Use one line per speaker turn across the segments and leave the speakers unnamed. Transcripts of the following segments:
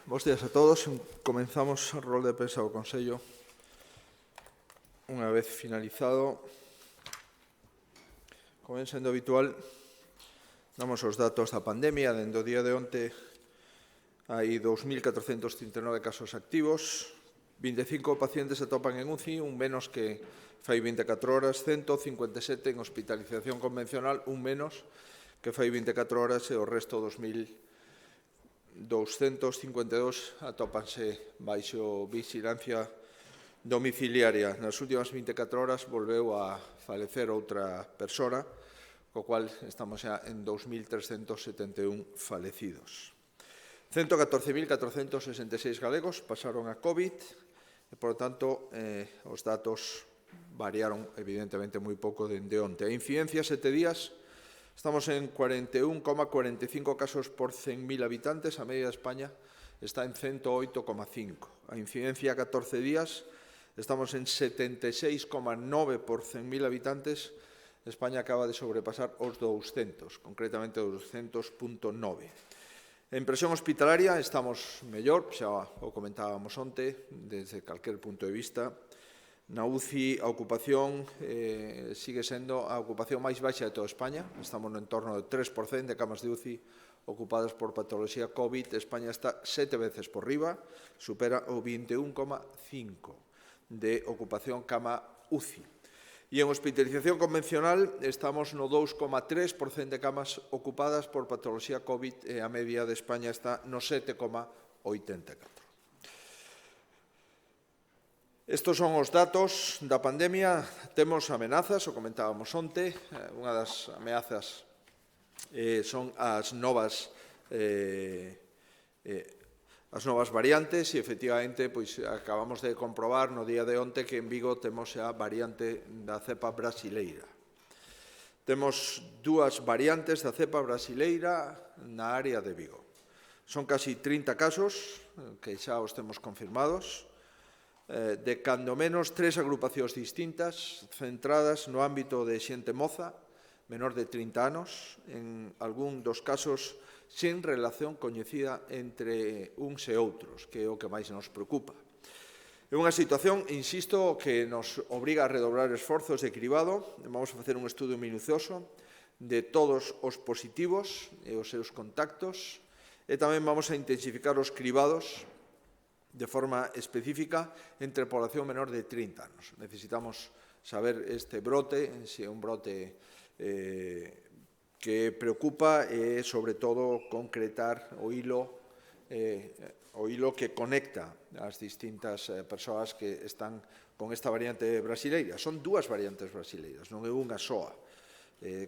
Bos días a todos. Comenzamos o rol de prensa do Consello. Unha vez finalizado, como ven sendo habitual, damos os datos da pandemia. Dende o día de onte hai 2.439 casos activos, 25 pacientes se atopan en UCI, un menos que fai 24 horas, 157 en hospitalización convencional, un menos que fai 24 horas, e o resto 2.252 atópanse baixo vigilancia domiciliaria. Nas últimas 24 horas volveu a falecer outra persona, co cual estamos xa en 2.371 falecidos. 114.466 galegos pasaron a COVID e, por tanto, os datos variaron evidentemente moi pouco dende onte. A incidencia 7 días, estamos en 41,45 casos por 100.000 habitantes, a media de España está en 108,5. A incidencia 14 días, estamos en 76,9 por 100.000 habitantes, España acaba de sobrepasar os 200, concretamente os 200,9. En presión hospitalaria estamos mellor, xa o comentábamos onte, desde calquer punto de vista. Na UCI a ocupación sigue sendo a ocupación máis baixa de toda España. Estamos no entorno do 3% de camas de UCI ocupadas por patoloxía COVID. España está 7 veces por riba, supera o 21,5% de ocupación cama UCI. E en hospitalización convencional estamos no 2,3% de camas ocupadas por patoloxía COVID e a media de España está no 7,84%. Estos son os datos da pandemia. Temos amenazas, o comentábamos onte. Unha das ameazas son as novas variantes e, efectivamente, acabamos de comprobar no día de onte que en Vigo temos a variante da cepa brasileira. Temos dúas variantes da cepa brasileira na área de Vigo. Son casi 30 casos que xa os temos confirmados, de cando menos 3 agrupacións distintas, centradas no ámbito de xente moza, menor de 30 anos, en algún dos casos sen relación coñecida entre uns e outros, que é o que máis nos preocupa. É unha situación, insisto, que nos obriga a redobrar esforzos de cribado. Vamos a facer un estudo minucioso de todos os positivos e os seus contactos, e tamén vamos a intensificar os cribados de forma específica entre a población menor de 30 anos. Necesitamos saber este brote, se é un brote que preocupa e, sobre todo, concretar o hilo que conecta as distintas persoas que están con esta variante brasileira. Son dúas variantes brasileiras, non é unha soa.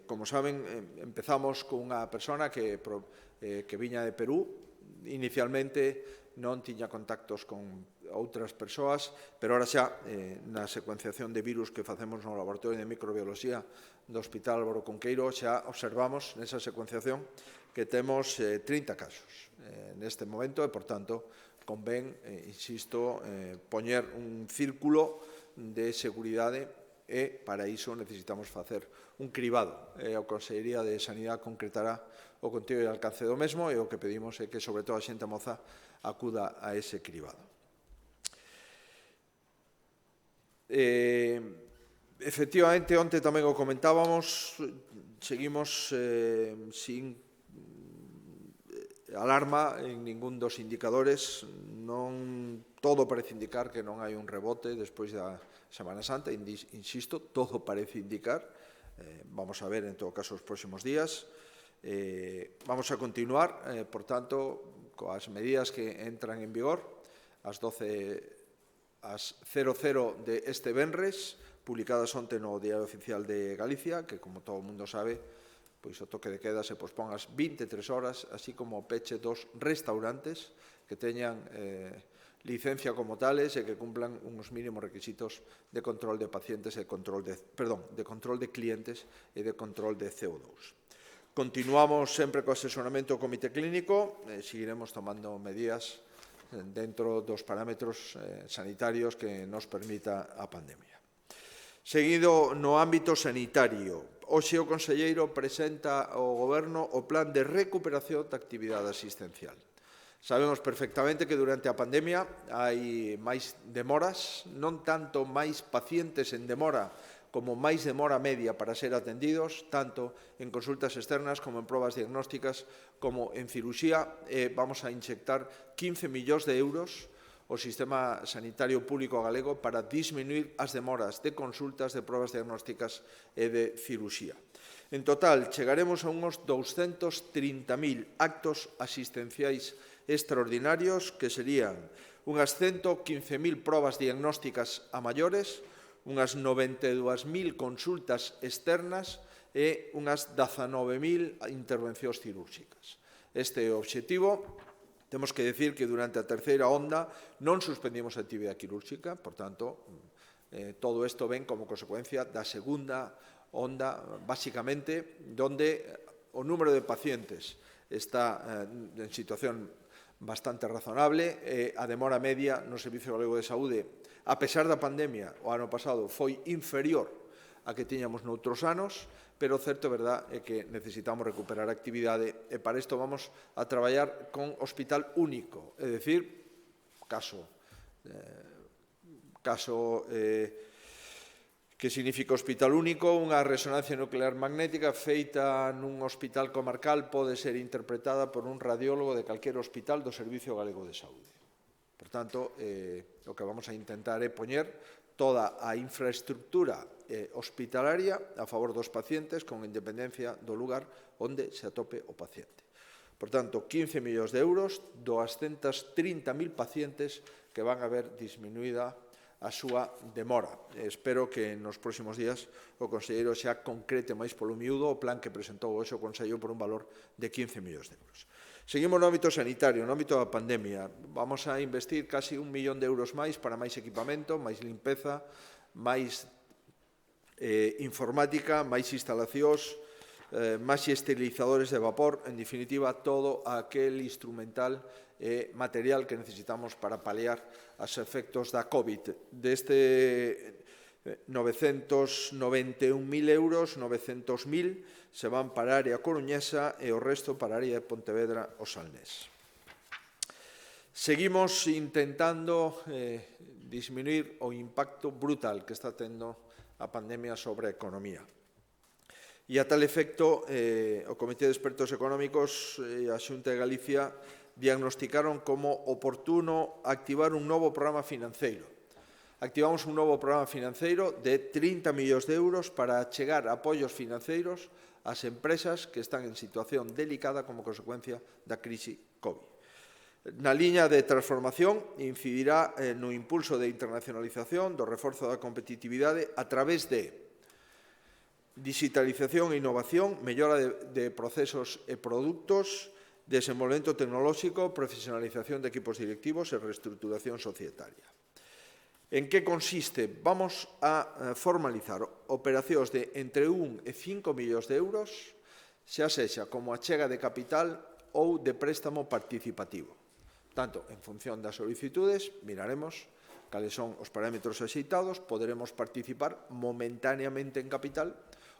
Como saben, empezamos con unha persona que viña de Perú. Inicialmente non tiña contactos con outras persoas, pero ahora xa, na secuenciación de virus que facemos no Laboratorio de Microbioloxía do Hospital Álvaro Cunqueiro, xa observamos nesa secuenciación que temos 30 casos neste momento e, por tanto, convén, insisto, poñer un círculo de seguridade e, para iso, necesitamos facer un cribado. A Consellería de Sanidade concretará o contido e alcance do mesmo, e o que pedimos é que, sobre todo, a xente moza acuda a ese cribado. Efectivamente, onte tamén o comentábamos, seguimos sin alarma en ningún dos indicadores. Non todo parece indicar que non hai un rebote despois da Semana Santa. Insisto, todo parece indicar. Vamos a ver, en todo caso, os próximos días. Vamos a continuar, por tanto, coas medidas que entran en vigor ás 00 de este venres, publicadas onte no Diario Oficial de Galicia, que, como todo o mundo sabe, pois o toque de queda se pospón ás 23 horas, así como o peche dos restaurantes que teñan licencia como tales e que cumplan uns mínimos requisitos de control de pacientes e de control de clientes e de control de CO2. Continuamos sempre co asesoramento do Comité Clínico, seguiremos tomando medidas dentro dos parámetros sanitarios que nos permita a pandemia. Seguido no ámbito sanitario, hoxe o conselleiro presenta ao Goberno o plan de recuperación da actividade asistencial. Sabemos perfectamente que durante a pandemia hai máis demoras, non tanto máis pacientes en demora, como máis demora media para ser atendidos, tanto en consultas externas como en probas diagnósticas, como en cirurxía. Vamos a inyectar 15 millóns de euros o sistema sanitario público galego para disminuir as demoras de consultas, de probas diagnósticas e de cirurxía. En total, chegaremos a uns 230.000 actos asistenciais extraordinarios, que serían unhas 115.000 probas diagnósticas a maiores, unhas 92.000 consultas externas e unhas 19.000 intervencións cirúrxicas. Este é o obxectivo. Temos que decir que durante a terceira onda non suspendimos a actividade quirúrxica, por tanto, todo isto ven como consecuencia da segunda onda, basicamente, donde o número de pacientes está en situación bastante razonable. A demora media no Servicio Galego de Saúde, a pesar da pandemia, o ano pasado foi inferior a que tiñamos noutros anos, pero o certo, verdad, é que necesitamos recuperar a actividade e para isto vamos a traballar con hospital único, é dicir, que significa hospital único, unha resonancia nuclear magnética feita nun hospital comarcal pode ser interpretada por un radiólogo de calquer hospital do Servicio Galego de Saúde. Por tanto, o que vamos a intentar é poñer toda a infraestructura hospitalaria a favor dos pacientes con independencia do lugar onde se atope o paciente. Por tanto, 15 millóns de euros, 230.000 pacientes que van a ver disminuída a súa demora. Espero que nos próximos días o conselleiro xa concrete máis polo miúdo o plan que presentou hoxe o Consello por un valor de 15 millóns de euros. Seguimos no ámbito sanitario, no ámbito da pandemia. Vamos a investir casi 1 millón de euros máis para máis equipamento, máis limpeza, máis informática, máis instalacións, máis esterilizadores de vapor, en definitiva, todo aquel instrumental e material que necesitamos para paliar os efectos da COVID. Deste 991.000 euros, 900.000 se van para a área coruñesa e o resto para a área de Pontevedra o Salnés. Seguimos intentando disminuir o impacto brutal que está tendo a pandemia sobre a economía. E a tal efecto, o Comité de Expertos Económicos e a Xunta de Galicia diagnosticaron como oportuno activar un novo programa financeiro. Activamos un novo programa financeiro de 30 millóns de euros para chegar a apoios financeiros ás empresas que están en situación delicada como consecuencia da crise COVID. Na liña de transformación, incidirá no impulso de internacionalización, do reforzo da competitividade a través de digitalización e innovación, mellora de procesos e produtos, desenvolvemento tecnolóxico, profesionalización de equipos directivos e reestructuración societaria. En que consiste? Vamos a formalizar operacións de entre 1 e 5 millóns de euros, xa sexa como achega de capital ou de préstamo participativo. Tanto, en función das solicitudes, miraremos cales son os parámetros axeitados, poderemos participar momentáneamente en capital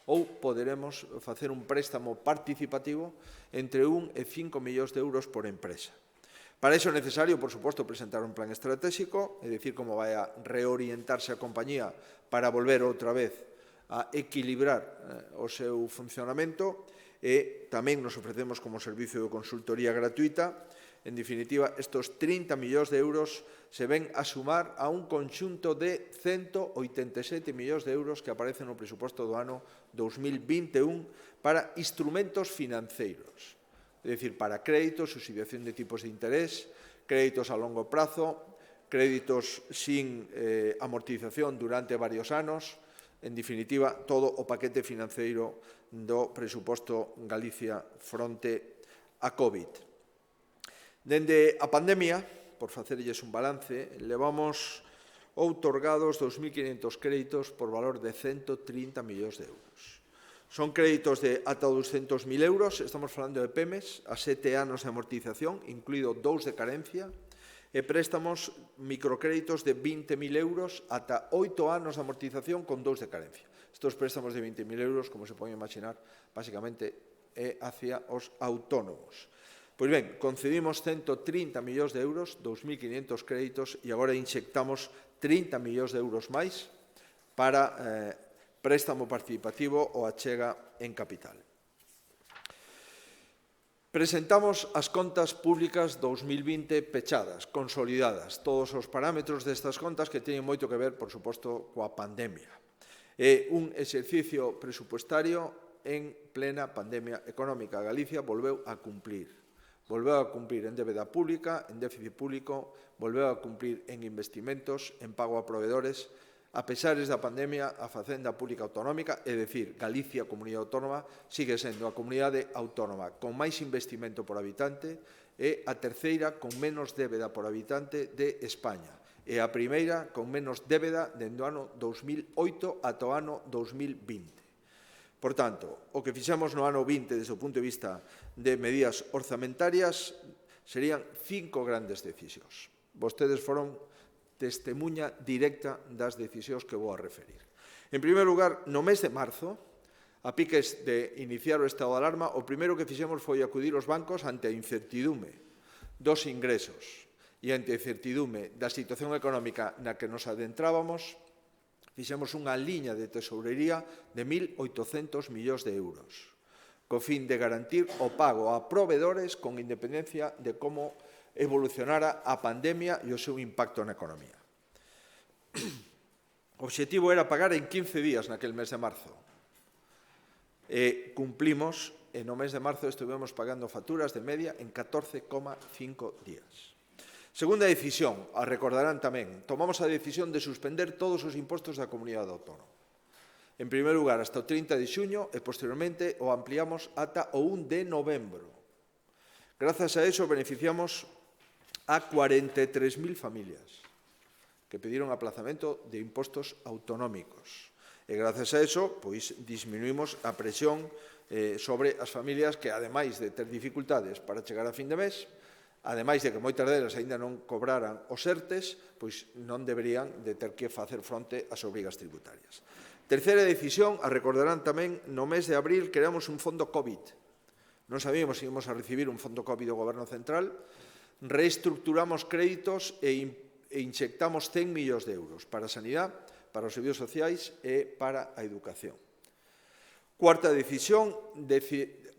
ou poderemos facer un préstamo participativo entre 1 e 5 millóns de euros por empresa. Para iso é necesario, por suposto, presentar un plan estratégico, é dicir, como vai a reorientarse a compañía para volver outra vez a equilibrar o seu funcionamento e tamén nos ofrecemos como servicio de consultoría gratuita. En definitiva, estos 30 millóns de euros se ven a sumar a un conxunto de 187 millóns de euros que aparecen no presuposto do ano 2021 para instrumentos financeiros, é dicir, para créditos, subsidiación de tipos de interés, créditos a longo prazo, créditos sin amortización durante varios anos, en definitiva, todo o paquete financeiro do presuposto Galicia fronte a COVID. Dende a pandemia, por facerlles un balance, levamos outorgados 2.500 créditos por valor de 130 millóns de euros. Son créditos de ata 200.000 euros, estamos falando de PEMES, a 7 anos de amortización, incluído 2 de carencia, e préstamos microcréditos de 20.000 euros ata 8 anos de amortización con 2 de carencia. Estos préstamos de 20.000 euros, como se pode imaginar, basicamente é hacia os autónomos. Pois ben, concedimos 130 millóns de euros, 2.500 créditos, e agora inxectamos 30 millóns de euros máis para préstamo participativo ou achega en capital. Presentamos as contas públicas 2020 pechadas, consolidadas, todos os parámetros destas contas que teñen moito que ver, por suposto, coa pandemia. É un exercicio presupuestario en plena pandemia económica. Galicia volveu a cumplir en débeda pública, en déficit público, volveu a cumplir en investimentos, en pago a proveedores. A pesares da pandemia, a Facenda Pública Autonómica, é dicir, Galicia, comunidade autónoma, sigue sendo a comunidade autónoma con máis investimento por habitante e a terceira con menos débeda por habitante de España e a primeira con menos débeda dende o ano 2008 ata o ano 2020. Por tanto, o que fixemos no ano 20 desde o punto de vista de medidas orzamentarias serían 5 grandes decisións. Vostedes foron testemunha directa das decisións que vou a referir. En primeiro lugar, no mes de marzo, a piques de iniciar o estado de alarma, o primeiro que fixemos foi acudir aos bancos ante a incertidume dos ingresos e ante a incertidume da situación económica na que nos adentrábamos. Fixemos unha liña de tesourería de 1.800 millóns de euros, co fin de garantir o pago a proveedores con independencia de como evolucionara a pandemia e o seu impacto na economía. O obxectivo era pagar en 15 días naquel mes de marzo. E cumplimos, e no mes de marzo estivemos pagando facturas de media en 14,5 días. Segunda decisión, a recordarán tamén, tomamos a decisión de suspender todos os impostos da comunidade autónoma. En primeiro lugar, hasta o 30 de xuño e, posteriormente, o ampliamos ata o 1 de novembro. Grazas a eso, beneficiamos a 43.000 familias que pediron aplazamento de impostos autonómicos. E grazas a eso, pois, disminuímos a presión sobre as familias que, ademais de ter dificultades para chegar a fin de mes, ademais de que moitas delas aínda non cobraran os ERTEs, pois non deberían de ter que facer fronte ás obrigas tributarias. Terceira decisión, a recordarán tamén, no mes de abril creamos un fondo COVID. Non sabíamos se íbamos a recibir un fondo COVID do Goberno Central. Reestructuramos créditos e inxectamos 100 millóns de euros para a sanidade, para os servizos sociais e para a educación. Cuarta decisión,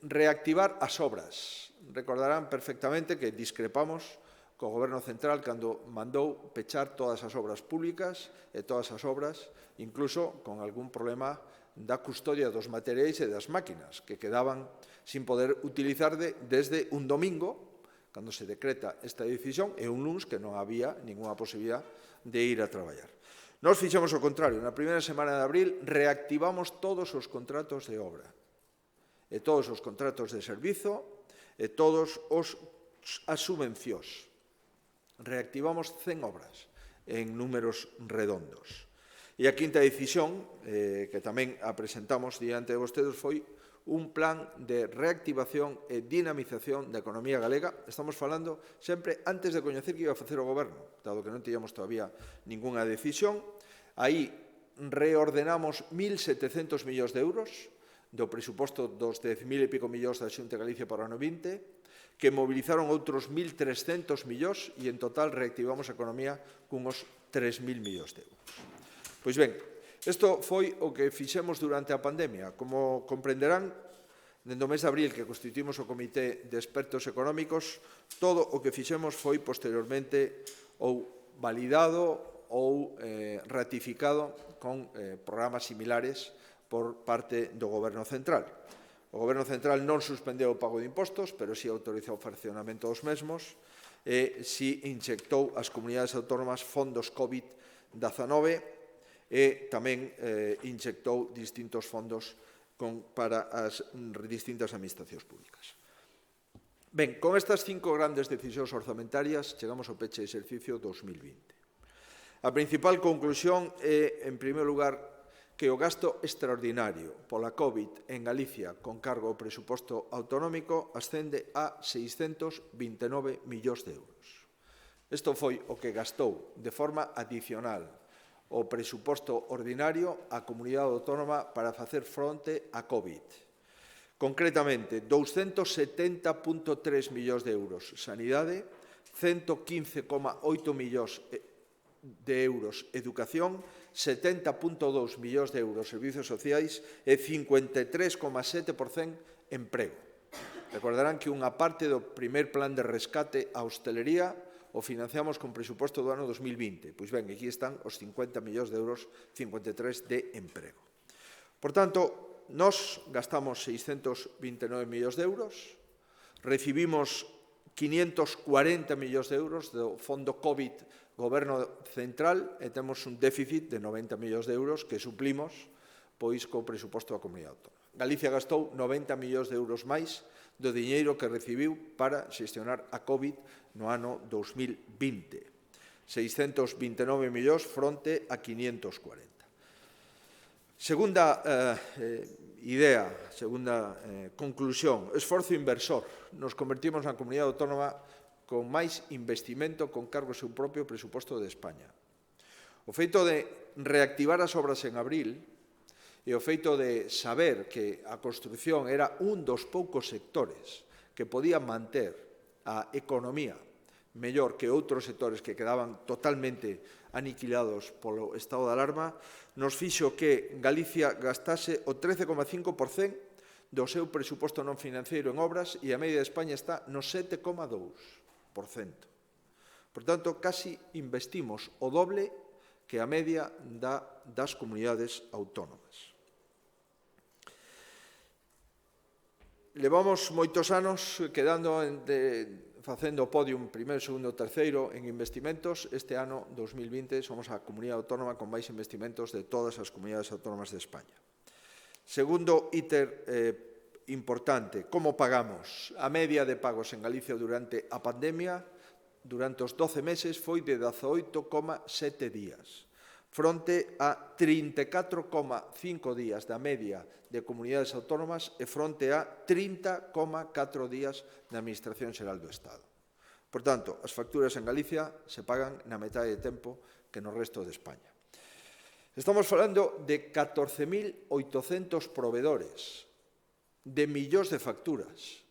reactivar as obras. Recordarán perfectamente que discrepamos co Goberno Central cando mandou pechar todas as obras públicas e todas as obras, incluso con algún problema da custodia dos materiais e das máquinas, que quedaban sin poder utilizar desde un domingo, cando se decreta esta decisión, e un luns que non había ninguna posibilidad de ir a traballar. Nós fixemos o contrario. Na primeira semana de abril reactivamos todos os contratos de obra e todos os contratos de servizo e todas as subvencións. Reactivamos 100 obras en números redondos. E a quinta decisión, que tamén a presentamos diante de vostedes, foi un plan de reactivación e dinamización da economía galega. Estamos falando sempre antes de coñecer que iba a facer o Goberno, dado que non teníamos todavía ningunha decisión. Aí reordenamos 1.700 millóns de euros do presuposto dos 10.000 e pico millóns da Xunta de Galicia para o ano 20, que mobilizaron outros 1.300 millóns e en total reactivamos a economía cunhos 3.000 millóns de euros. Pois ben, isto foi o que fixemos durante a pandemia. Como comprenderán, dende o mes de abril que constituímos o Comité de Expertos Económicos, todo o que fixemos foi posteriormente ou validado ou ratificado con programas similares por parte do Goberno Central. O Goberno Central non suspendeu o pago de impostos, pero si autorizou o fraccionamento dos mesmos e si inxectou ás comunidades autónomas fondos COVID-19 e tamén inxectou distintos fondos para as distintas administracións públicas. Ben, con estas 5 grandes decisións orzamentarias chegamos ao peche de exercicio 2020. A principal conclusión é, en primeiro lugar, que o gasto extraordinario pola COVID en Galicia con cargo ao presuposto autonómico ascende a 629 millóns de euros. Isto foi o que gastou de forma adicional o presuposto ordinario á comunidade autónoma para facer fronte á COVID. Concretamente, 270,3 millóns de euros sanidade, 115,8 millóns de euros educación, 70,2 millóns de euros servicios sociais e 53,7% emprego. Recordarán que unha parte do primer plan de rescate á hostelería o financiamos con presuposto do ano 2020. Pois ben, aquí están os 50 millóns de euros, 53 de emprego. Por tanto, nós gastamos 629 millóns de euros, recibimos 540 millóns de euros do Fondo COVID Goberno Central e temos un déficit de 90 millóns de euros que suplimos pois co presuposto da Comunidade Autónoma. Galicia gastou 90 millóns de euros máis do diñeiro que recibiu para xestionar a COVID no ano 2020. 629 millóns fronte a 540. Segunda idea, segunda conclusión, esforzo inversor. Nos convertimos na comunidade autónoma con máis investimento con cargo ao seu propio presuposto de España. O feito de reactivar as obras en abril e o feito de saber que a construción era un dos poucos sectores que podían manter a economía mellor que outros sectores que quedaban totalmente aniquilados polo estado de alarma, nos fixo que Galicia gastase o 13,5% do seu presuposto non financiero en obras e a media de España está no 7,2%. Por tanto, casi investimos o doble que a media das comunidades autónomas. Levamos moitos anos quedando facendo o podium primeiro, segundo, terceiro en investimentos. Este ano, 2020, somos a comunidade autónoma con máis investimentos de todas as comunidades autónomas de España. Segundo íter importante, como pagamos? A media de pagos en Galicia durante a pandemia, durante os 12 meses, foi de 18,7 días, fronte a 34,5 días da media de comunidades autónomas e fronte a 30,4 días da Administración Xeral do Estado. Por tanto, as facturas en Galicia se pagan na metade de tempo que no resto de España. Estamos falando de 14.800 proveedores, de millóns de facturas.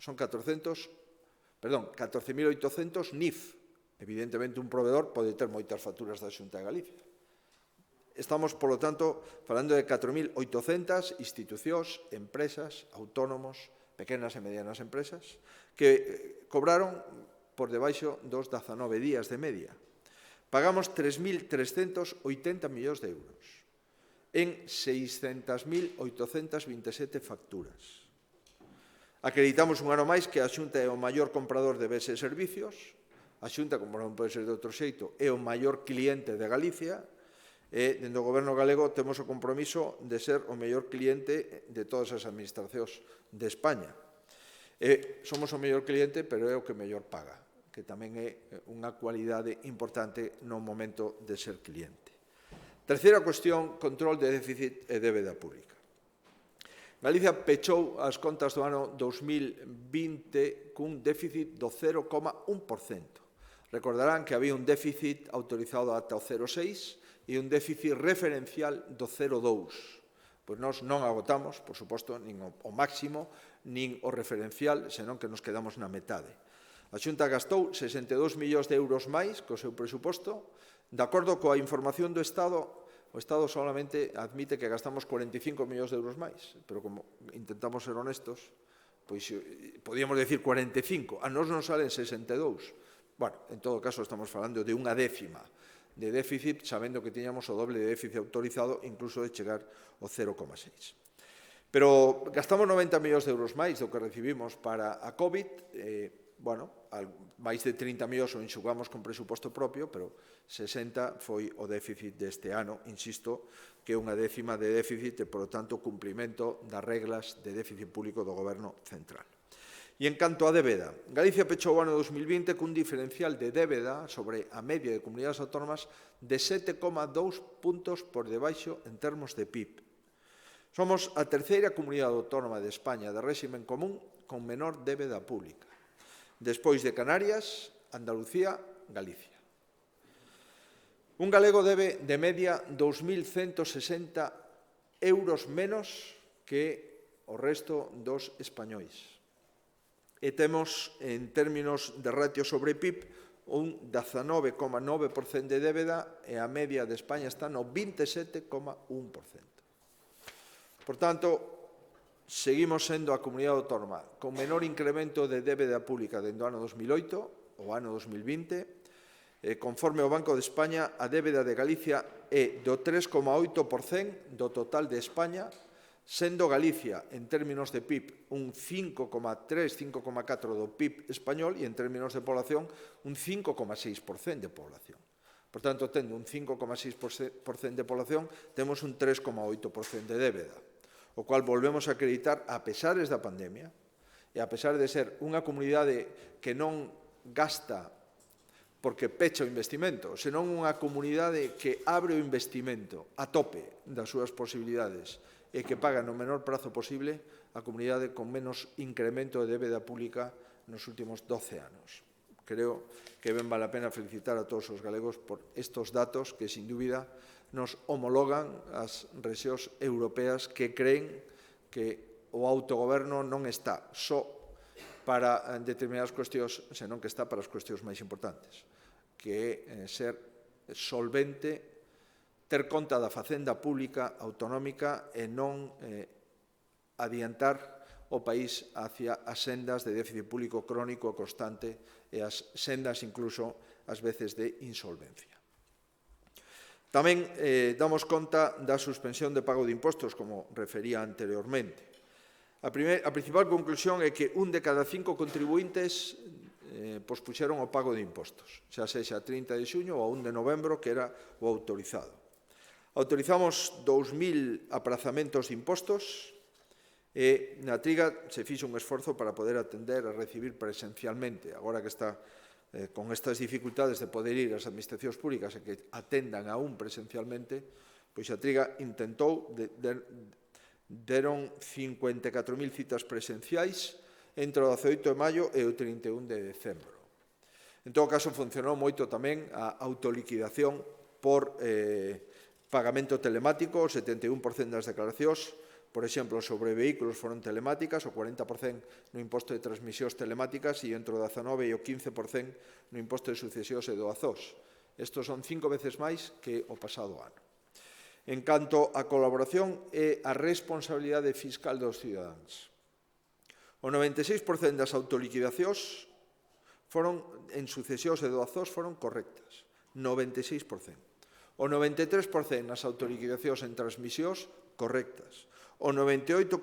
Son 14.800 NIF. Evidentemente, un proveedor pode ter moitas facturas da Xunta de Galicia. Estamos, polo tanto, falando de 4.800 institucións, empresas, autónomos, pequenas e medianas empresas, que cobraron por debaixo dos 19 días de media. Pagamos 3.380 millóns de euros en 600.827 facturas. Acreditamos un ano máis que a Xunta é o maior comprador de bens e servicios, a Xunta, como non pode ser de outro xeito, é o maior cliente de Galicia, e, dentro do Goberno galego, temos o compromiso de ser o maior cliente de todas as administracións de España. Somos o maior cliente, pero é o que mellor paga, que tamén é unha cualidade importante no momento de ser cliente. Terceira cuestión, control de déficit e débeda pública. Galicia pechou as contas do ano 2020 cun déficit do 0,1%. Recordarán que había un déficit autorizado ata o 0,6% e un déficit referencial do 0,2%. Pois nós non agotamos, por suposto, nin o máximo, nin o referencial, senón que nos quedamos na metade. A Xunta gastou 62 millóns de euros máis co seu presuposto. De acordo coa información do Estado, o Estado solamente admite que gastamos 45 millóns de euros máis, pero como intentamos ser honestos, pois podíamos decir 45, a nós non salen 62. Bueno, en todo caso estamos falando de unha décima de déficit, sabendo que tiñamos o doble de déficit autorizado, incluso de chegar ao 0,6. Pero gastamos 90 millóns de euros máis do que recibimos para a COVID, máis de 30 millóns o enxugamos con presuposto propio, pero 60 foi o déficit deste ano, insisto, que é unha décima de déficit e, por lo tanto, cumprimento das reglas de déficit público do Goberno Central. E en canto a débeda, Galicia pechou o ano 2020 cun diferencial de débeda sobre a media de comunidades autónomas de 7,2 puntos por debaixo en termos de PIB. Somos a terceira comunidade autónoma de España de réximen común con menor débeda pública. Despois de Canarias, Andalucía, Galicia. Un galego debe de media 2.160 euros menos que o resto dos españois. E temos, en términos de ratio sobre PIB, un 19,9% de débeda e a media de España está no 27,1%. Por tanto, seguimos sendo a comunidade autónoma con menor incremento de débeda pública dende o ano 2008 ao ano 2020. Conforme ao Banco de España, a débeda de Galicia é do 3,8% do total de España, sendo Galicia, en términos de PIB, un 5,3-5,4% do PIB español e, en términos de población, un 5,6% de población. Por tanto, tendo un 5,6% de población, temos un 3,8% de débeda, o cual volvemos a acreditar, a pesares da pandemia, e a pesar de ser unha comunidade que non gasta porque pecha o investimento, senón unha comunidade que abre o investimento a tope das súas posibilidades e que paga no menor prazo posible, a comunidade con menos incremento de débeda pública nos últimos 12 anos. Creo que ben vale a pena felicitar a todos os galegos por estes datos que, sin dúbida, nos homologan as rexións europeas que creen que o autogoberno non está só para determinadas cuestións, senón que está para as cuestións máis importantes, que é ser solvente, ter conta da facenda pública autonómica e non adiantar o país hacia as sendas de déficit público crónico constante e as sendas incluso ás veces de insolvencia. Tamén damos conta da suspensión de pago de impostos, como refería anteriormente. A principal conclusión é que un de cada 5 contribuintes pospuxeron o pago de impostos, xa sexa a 30 de xuño ou a 1 de novembro, que era o autorizado. Autorizamos 2.000 aprazamentos de impostos e na Triga se fixo un esforzo para poder atender e recibir presencialmente, agora que está con estas dificultades de poder ir ás administracións públicas e que atendan aún presencialmente, pois a Triga intentou, deron 54.000 citas presenciais entre o 18 de maio e o 31 de decembro. En todo caso, funcionou moito tamén a autoliquidación por pagamento telemático, o 71% das declaracións, por exemplo, sobre vehículos foron telemáticas, o 40% no imposto de transmisións telemáticas e entre o 19% e o 15% no imposto de sucesións e doazós. Estos son 5 veces máis que o pasado ano. En canto á colaboración e a responsabilidade fiscal dos cidadáns, o 96% das autoliquidacións en sucesións e doazós foron correctas, 96%. O 93% nas autoliquidacións en transmisións correctas. O 98,1%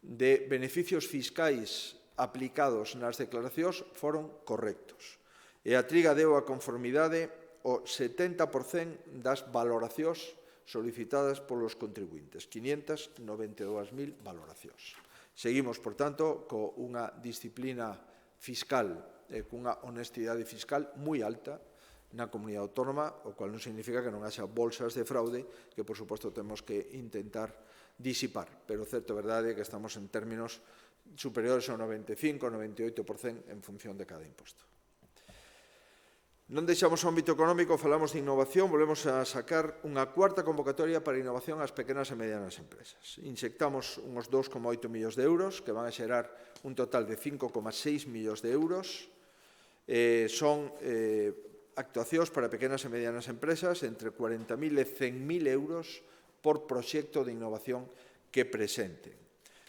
de beneficios fiscais aplicados nas declaracións foron correctos. E a Triga deu a conformidade o 70% das valoracións solicitadas polos contribuintes, 592.000 valoracións. Seguimos, por tanto, con unha disciplina fiscal e cunha honestidade fiscal moi alta na comunidade autónoma, o cual non significa que non haxa bolsas de fraude que, por suposto, temos que intentar disipar. Pero certo é verdade que estamos en términos superiores ao 95-98% en función de cada imposto. Non deixamos o ámbito económico, falamos de innovación, volvemos a sacar unha cuarta convocatoria para innovación ás pequenas e medianas empresas. Inyectamos uns 2,8 millóns de euros, que van a xerar un total de 5,6 millóns de euros. Son actuacións para pequenas e medianas empresas entre 40.000 e 100.000 euros por proxecto de innovación que presenten.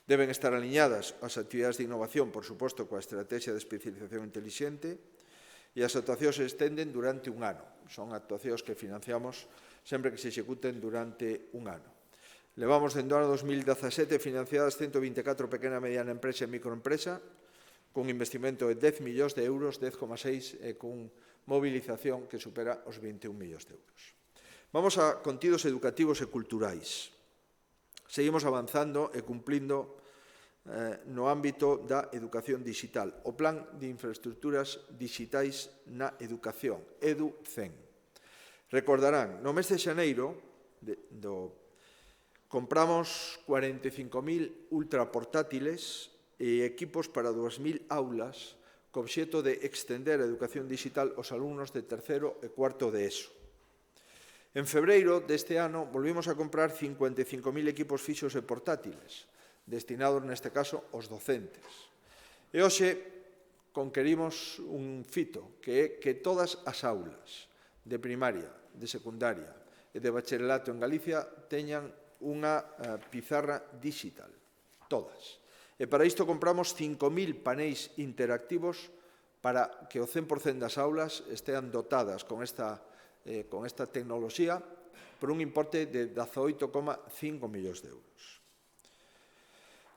Deben estar aliñadas as actividades de innovación, por suposto, coa estrategia de especialización intelixente, e as actuacións se estenden durante un ano. Son actuacións que financiamos sempre que se executen durante un ano. Levamos dende o ano 2017 financiadas 124 pequena e mediana empresa e microempresa, cun investimento de 10 millóns de euros, 10,6, e cun movilización que supera os 21 millóns de euros. Vamos a contidos educativos e culturais. Seguimos avanzando e cumplindo no ámbito da educación digital. O Plan de Infraestructuras Digitais na Educación, EduCen. Recordarán, no mes de xaneiro compramos 45.000 ultraportátiles e equipos para 2.000 aulas co obxecto de extender a educación digital aos alumnos de terceiro e cuarto de ESO. En febreiro deste ano volvimos a comprar 55.000 equipos fixos e portátiles, destinados neste caso aos docentes. E hoxe conquerimos un fito, que é que todas as aulas de primaria, de secundaria e de bacharelato en Galicia teñan unha pizarra digital, todas. E para isto compramos 5.000 paneis interactivos para que o 100% das aulas estean dotadas con esta tecnoloxía por un importe de 18,5 millóns de euros.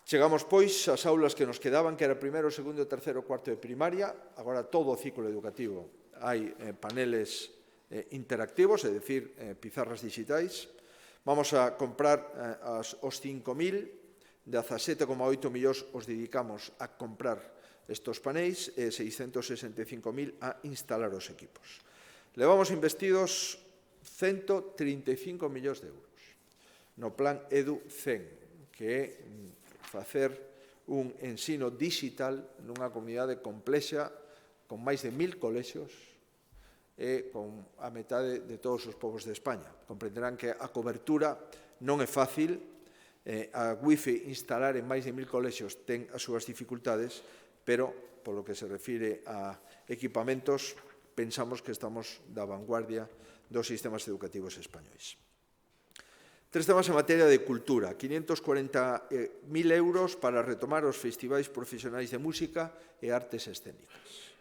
Chegamos, pois, ás aulas que nos quedaban, que era primeiro, segundo, terceiro, cuarto de primaria. Agora todo o ciclo educativo hai paneles interactivos, é dicir, pizarras digitais. Vamos a comprar os 5.000, 17,8 millóns os dedicamos a comprar estes paneis e 665.000 a instalar os equipos. Levamos investidos 135 millóns de euros no plan Edu 100, que é facer un ensino digital nunha comunidade complexa con máis de 1.000 colexios e con a metade de todos os povos de España. Comprenderán que a cobertura non é fácil, a Wi-Fi instalar en máis de 1.000 colexios ten as súas dificultades, pero, polo que se refire a equipamentos, pensamos que estamos da vanguardia dos sistemas educativos españois. Tres temas en materia de cultura. 540.000 euros para retomar os festivais profesionais de música e artes escénicas.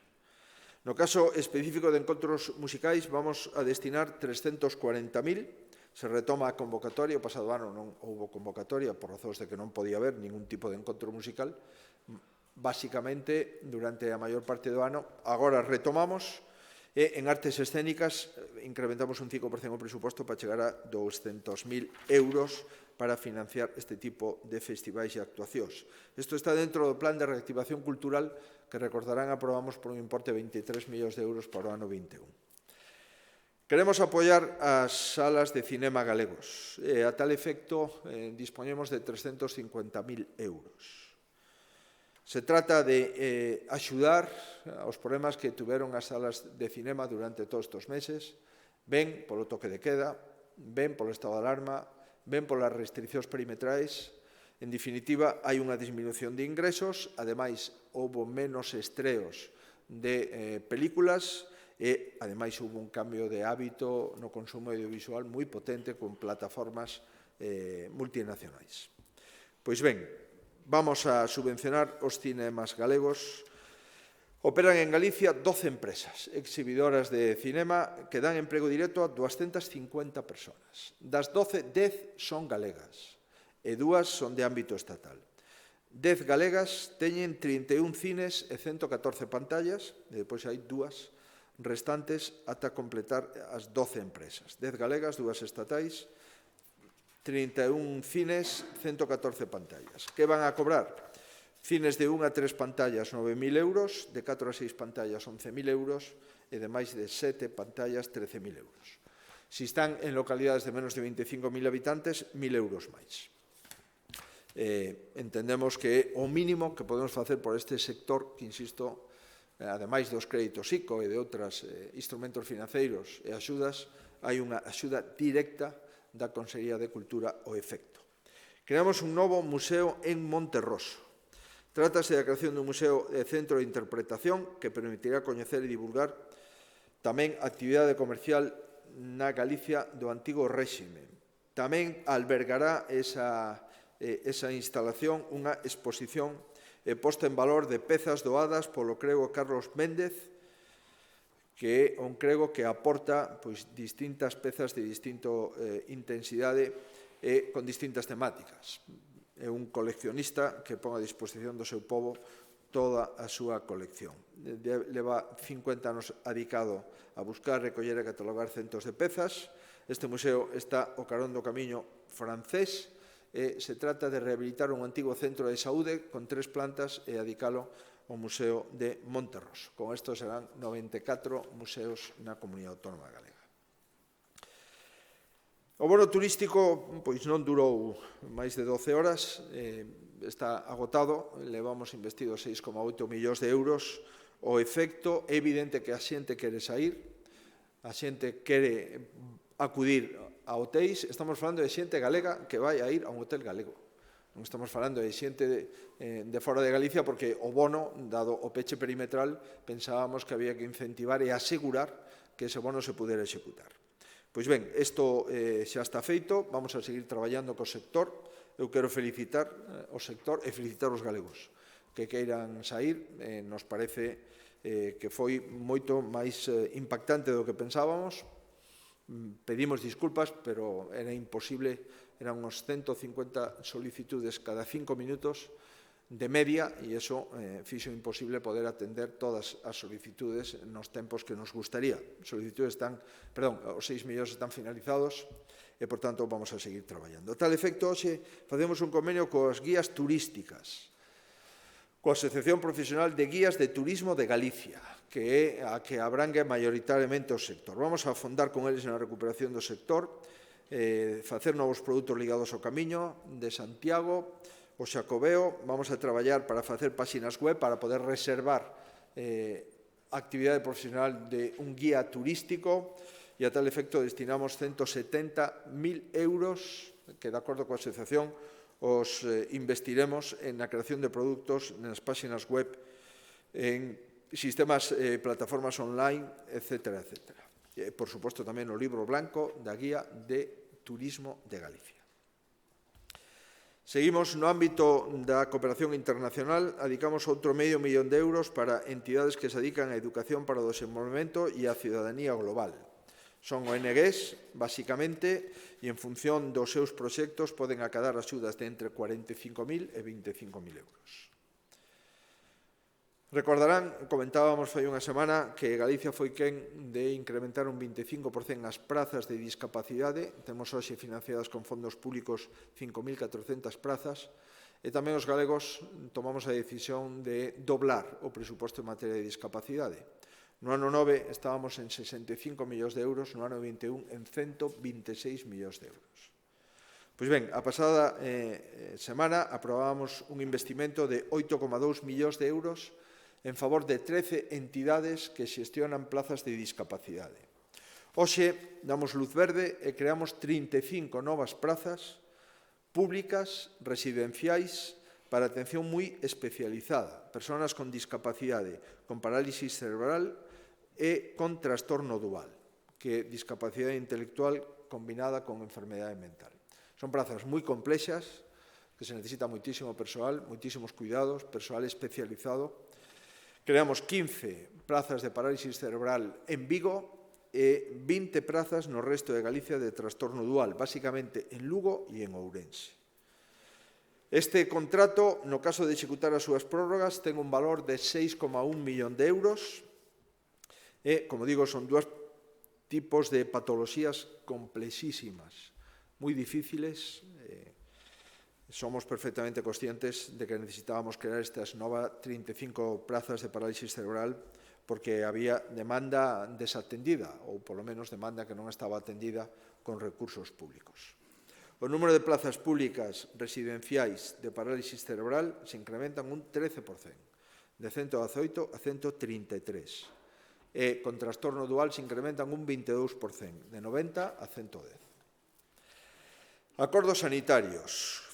No caso específico de encontros musicais, vamos a destinar 340.000. Se retoma a convocatoria. O pasado ano non houve convocatoria por razóns de que non podía haber ningún tipo de encontro musical. Básicamente, durante a maior parte do ano, agora retomamos. E en artes escénicas incrementamos un 5% o presuposto para chegar a 200.000 euros para financiar este tipo de festivais e actuacións. Isto está dentro do plan de reactivación cultural que, recordarán, aprobamos por un importe de 23 millóns de euros para o ano 21. Queremos apoiar as salas de cinema galegos. A tal efecto, dispoñemos de 350.000 euros. Se trata de axudar aos problemas que tuveron as salas de cinema durante todos estes meses, ben polo toque de queda, ben polo estado de alarma, ben polas restriccións perimetrais. En definitiva, hai unha disminución de ingresos, ademais, houve menos estreos de películas e, ademais, houve un cambio de hábito no consumo audiovisual moi potente con plataformas multinacionais. Pois ben, vamos a subvencionar os cinemas galegos. Operan en Galicia 12 empresas exhibidoras de cinema que dan emprego directo a 250 personas. Das 12, 10 son galegas e 2 son de ámbito estatal. 10 galegas teñen 31 cines e 114 pantallas, e depois hai 2 restantes ata completar as 12 empresas. 10 galegas, 2 estatais, 31 cines, 114 pantallas. Que van a cobrar? Cines de 1 a 3 pantallas, 9.000 euros, de 4 a 6 pantallas, 11.000 euros, e de máis de 7 pantallas, 13.000 euros. Si están en localidades de menos de 25.000 habitantes, 1.000 euros máis. Entendemos que é o mínimo que podemos facer por este sector, que, insisto, ademais dos créditos ICO e de outros instrumentos financeiros e axudas, hai unha axuda directa da Consellería de Cultura ao efecto. Creamos un novo museo en Monterroso. Trátase da creación dun museo de centro de interpretación que permitirá coñecer e divulgar tamén a actividade comercial na Galicia do antigo réxime. Tamén albergará esa instalación unha exposición posta en valor de pezas doadas polo crego Carlos Méndez, que é un crego que aporta distintas pezas de distinta intensidade e con distintas temáticas. É un coleccionista que pon a disposición do seu pobo toda a súa colección. Leva 50 anos dedicado a buscar, recoller e catalogar centos de pezas. Este museo está ao carón do camiño francés e se trata de rehabilitar un antigo centro de saúde con 3 plantas e dedicalo ao Museo de Monterroso. Con isto serán 94 museos na Comunidade Autónoma Galega. O bono turístico non durou máis de 12 horas, está agotado, levamos investido 6,8 millóns de euros. O efecto é evidente que a xente quere sair, a xente quere acudir a hotéis, estamos falando de xente galega que vai a ir a un hotel galego. Non estamos falando de xente de fora de Galicia porque o bono, dado o peche perimetral, pensábamos que había que incentivar e asegurar que ese bono se pudera executar. Pois ben, isto xa está feito, vamos a seguir traballando co sector. Eu quero felicitar o sector e felicitar os galegos que queiran sair. Nos parece que foi moito máis impactante do que pensábamos. Pedimos disculpas, pero era imposible, eran uns 150 solicitudes cada 5 minutos de media e iso fixo imposible poder atender todas as solicitudes nos tempos que nos gustaría. Os 6 millóns están finalizados e, por tanto, vamos a seguir traballando. A tal efecto, hoxe facemos un convenio coas guías turísticas, coa Asociación Profesional de Guías de Turismo de Galicia, que é a que abrangue maioritariamente o sector. Vamos a afondar con eles na recuperación do sector, facer novos produtos ligados ao Camiño de Santiago, o Xacobeo. Vamos a traballar para facer páxinas web para poder reservar a actividade profesional de un guía turístico e a tal efecto destinamos 170.000 euros que, de acordo coa asociación, os investiremos na creación de produtos nas páxinas web, en sistemas, plataformas online, etc. E, por suposto, tamén o libro blanco da Guía de Turismo de Galicia. Seguimos no ámbito da cooperación internacional, adicamos outro medio millón de euros para entidades que se dedican á educación para o desenvolvemento e a cidadanía global. Son ONGs, basicamente, e en función dos seus proxectos poden acadar axudas de entre 45.000 e 25.000 euros. Recordarán, comentábamos fai unha semana, que Galicia foi quen de incrementar un 25% as prazas de discapacidade. Temos hoxe financiadas con fondos públicos 5.400 prazas e tamén os galegos tomamos a decisión de doblar o presuposto en materia de discapacidade. No ano 9 estábamos en 65 millóns de euros, no ano 21 en 126 millóns de euros. Pois ben, a pasada semana aprobábamos un investimento de 8,2 millóns de euros en favor de 13 entidades que xestionan plazas de discapacidade. Hoxe damos luz verde e creamos 35 novas plazas públicas residenciais para atención moi especializada, persoas con discapacidade, con parálisis cerebral e con trastorno dual, que é discapacidade intelectual combinada con enfermedade mental. Son plazas moi complexas, que se necesita moitísimo persoal, moitísimos cuidados, persoal especializado. Creamos 15 plazas de parálisis cerebral en Vigo e 20 plazas no resto de Galicia de trastorno dual, basicamente en Lugo e en Ourense. Este contrato, no caso de executar as súas prórrogas, ten un valor de 6,1 millón de euros e, como digo, son dous tipos de patoloxías complexísimas, moi difíciles. Somos perfectamente conscientes de que necesitábamos crear estas novas 35 plazas de parálisis cerebral porque había demanda desatendida, ou polo menos demanda que non estaba atendida con recursos públicos. O número de plazas públicas residenciais de parálisis cerebral se incrementan un 13%, de 118 a 133. E con trastorno dual se incrementan un 22%, de 90 a 110. Acordos sanitarios.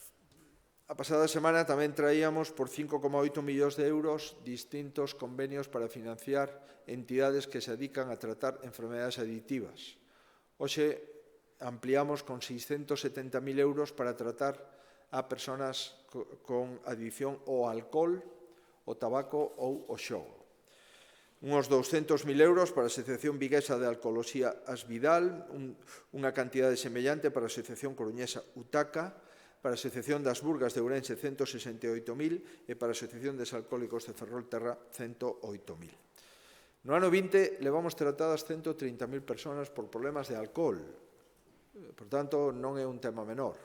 A pasada semana tamén traíamos por 5,8 millóns de euros distintos convenios para financiar entidades que se dedican a tratar enfermedades aditivas. Hoxe ampliamos con 670.000 euros para tratar a persoas con adicción ao alcohol, ao tabaco ou ao xogo. Uns 200.000 euros para a Asociación Viguesa de Alcoloxía Asvidal, unha cantidade semellante para a Asociación Coruñesa Utaca, para a Asociación das Burgas de Ourense 168.000 e para a Asociación de Alcohólicos de Ferrolterra 108.000. No ano 20 levamos tratadas 130.000 persoas por problemas de alcohol. Por tanto, non é un tema menor.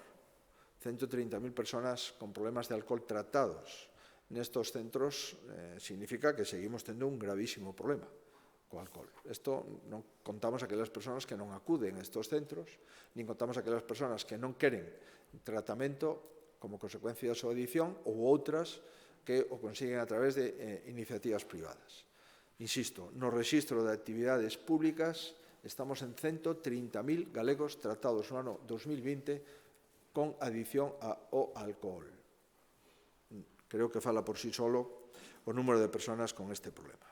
130.000 persoas con problemas de alcohol tratados nestos centros significa que seguimos tendo un gravísimo problema co alcohol. Isto non contamos aquelas persoas que non acuden a estos centros, nin contamos aquelas persoas que non queren tratamento como consecuencia da súa adicción ou outras que o consiguen a través de iniciativas privadas. Insisto, no rexistro de actividades públicas Estamos en 130.000 galegos tratados no ano 2020 con adición ao alcohol. Creo que fala por sí solo o número de persoas con este problema.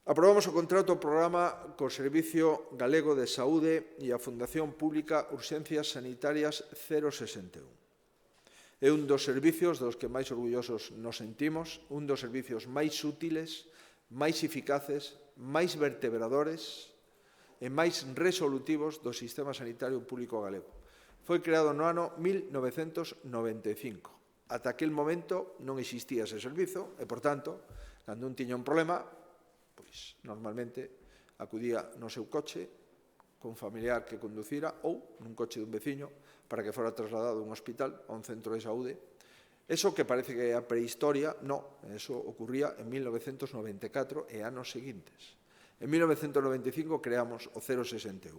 Aprobamos o contrato programa co Servicio Galego de Saúde e a Fundación Pública Urxencias Sanitarias 061. É un dos servicios dos que máis orgullosos nos sentimos, un dos servicios máis útiles, máis eficaces, máis vertebradores e máis resolutivos do sistema sanitario público galego. Foi creado no ano 1995. Ata aquel momento non existía ese servizo e, por tanto, cando un tiña un problema, pois normalmente acudía no seu coche con familiar que conducira ou nun coche dun veciño para que fora trasladado a un hospital, a un centro de saúde. Eso que parece que é a prehistoria, no, eso ocurría en 1994 e anos seguintes. En 1995 creamos o 061.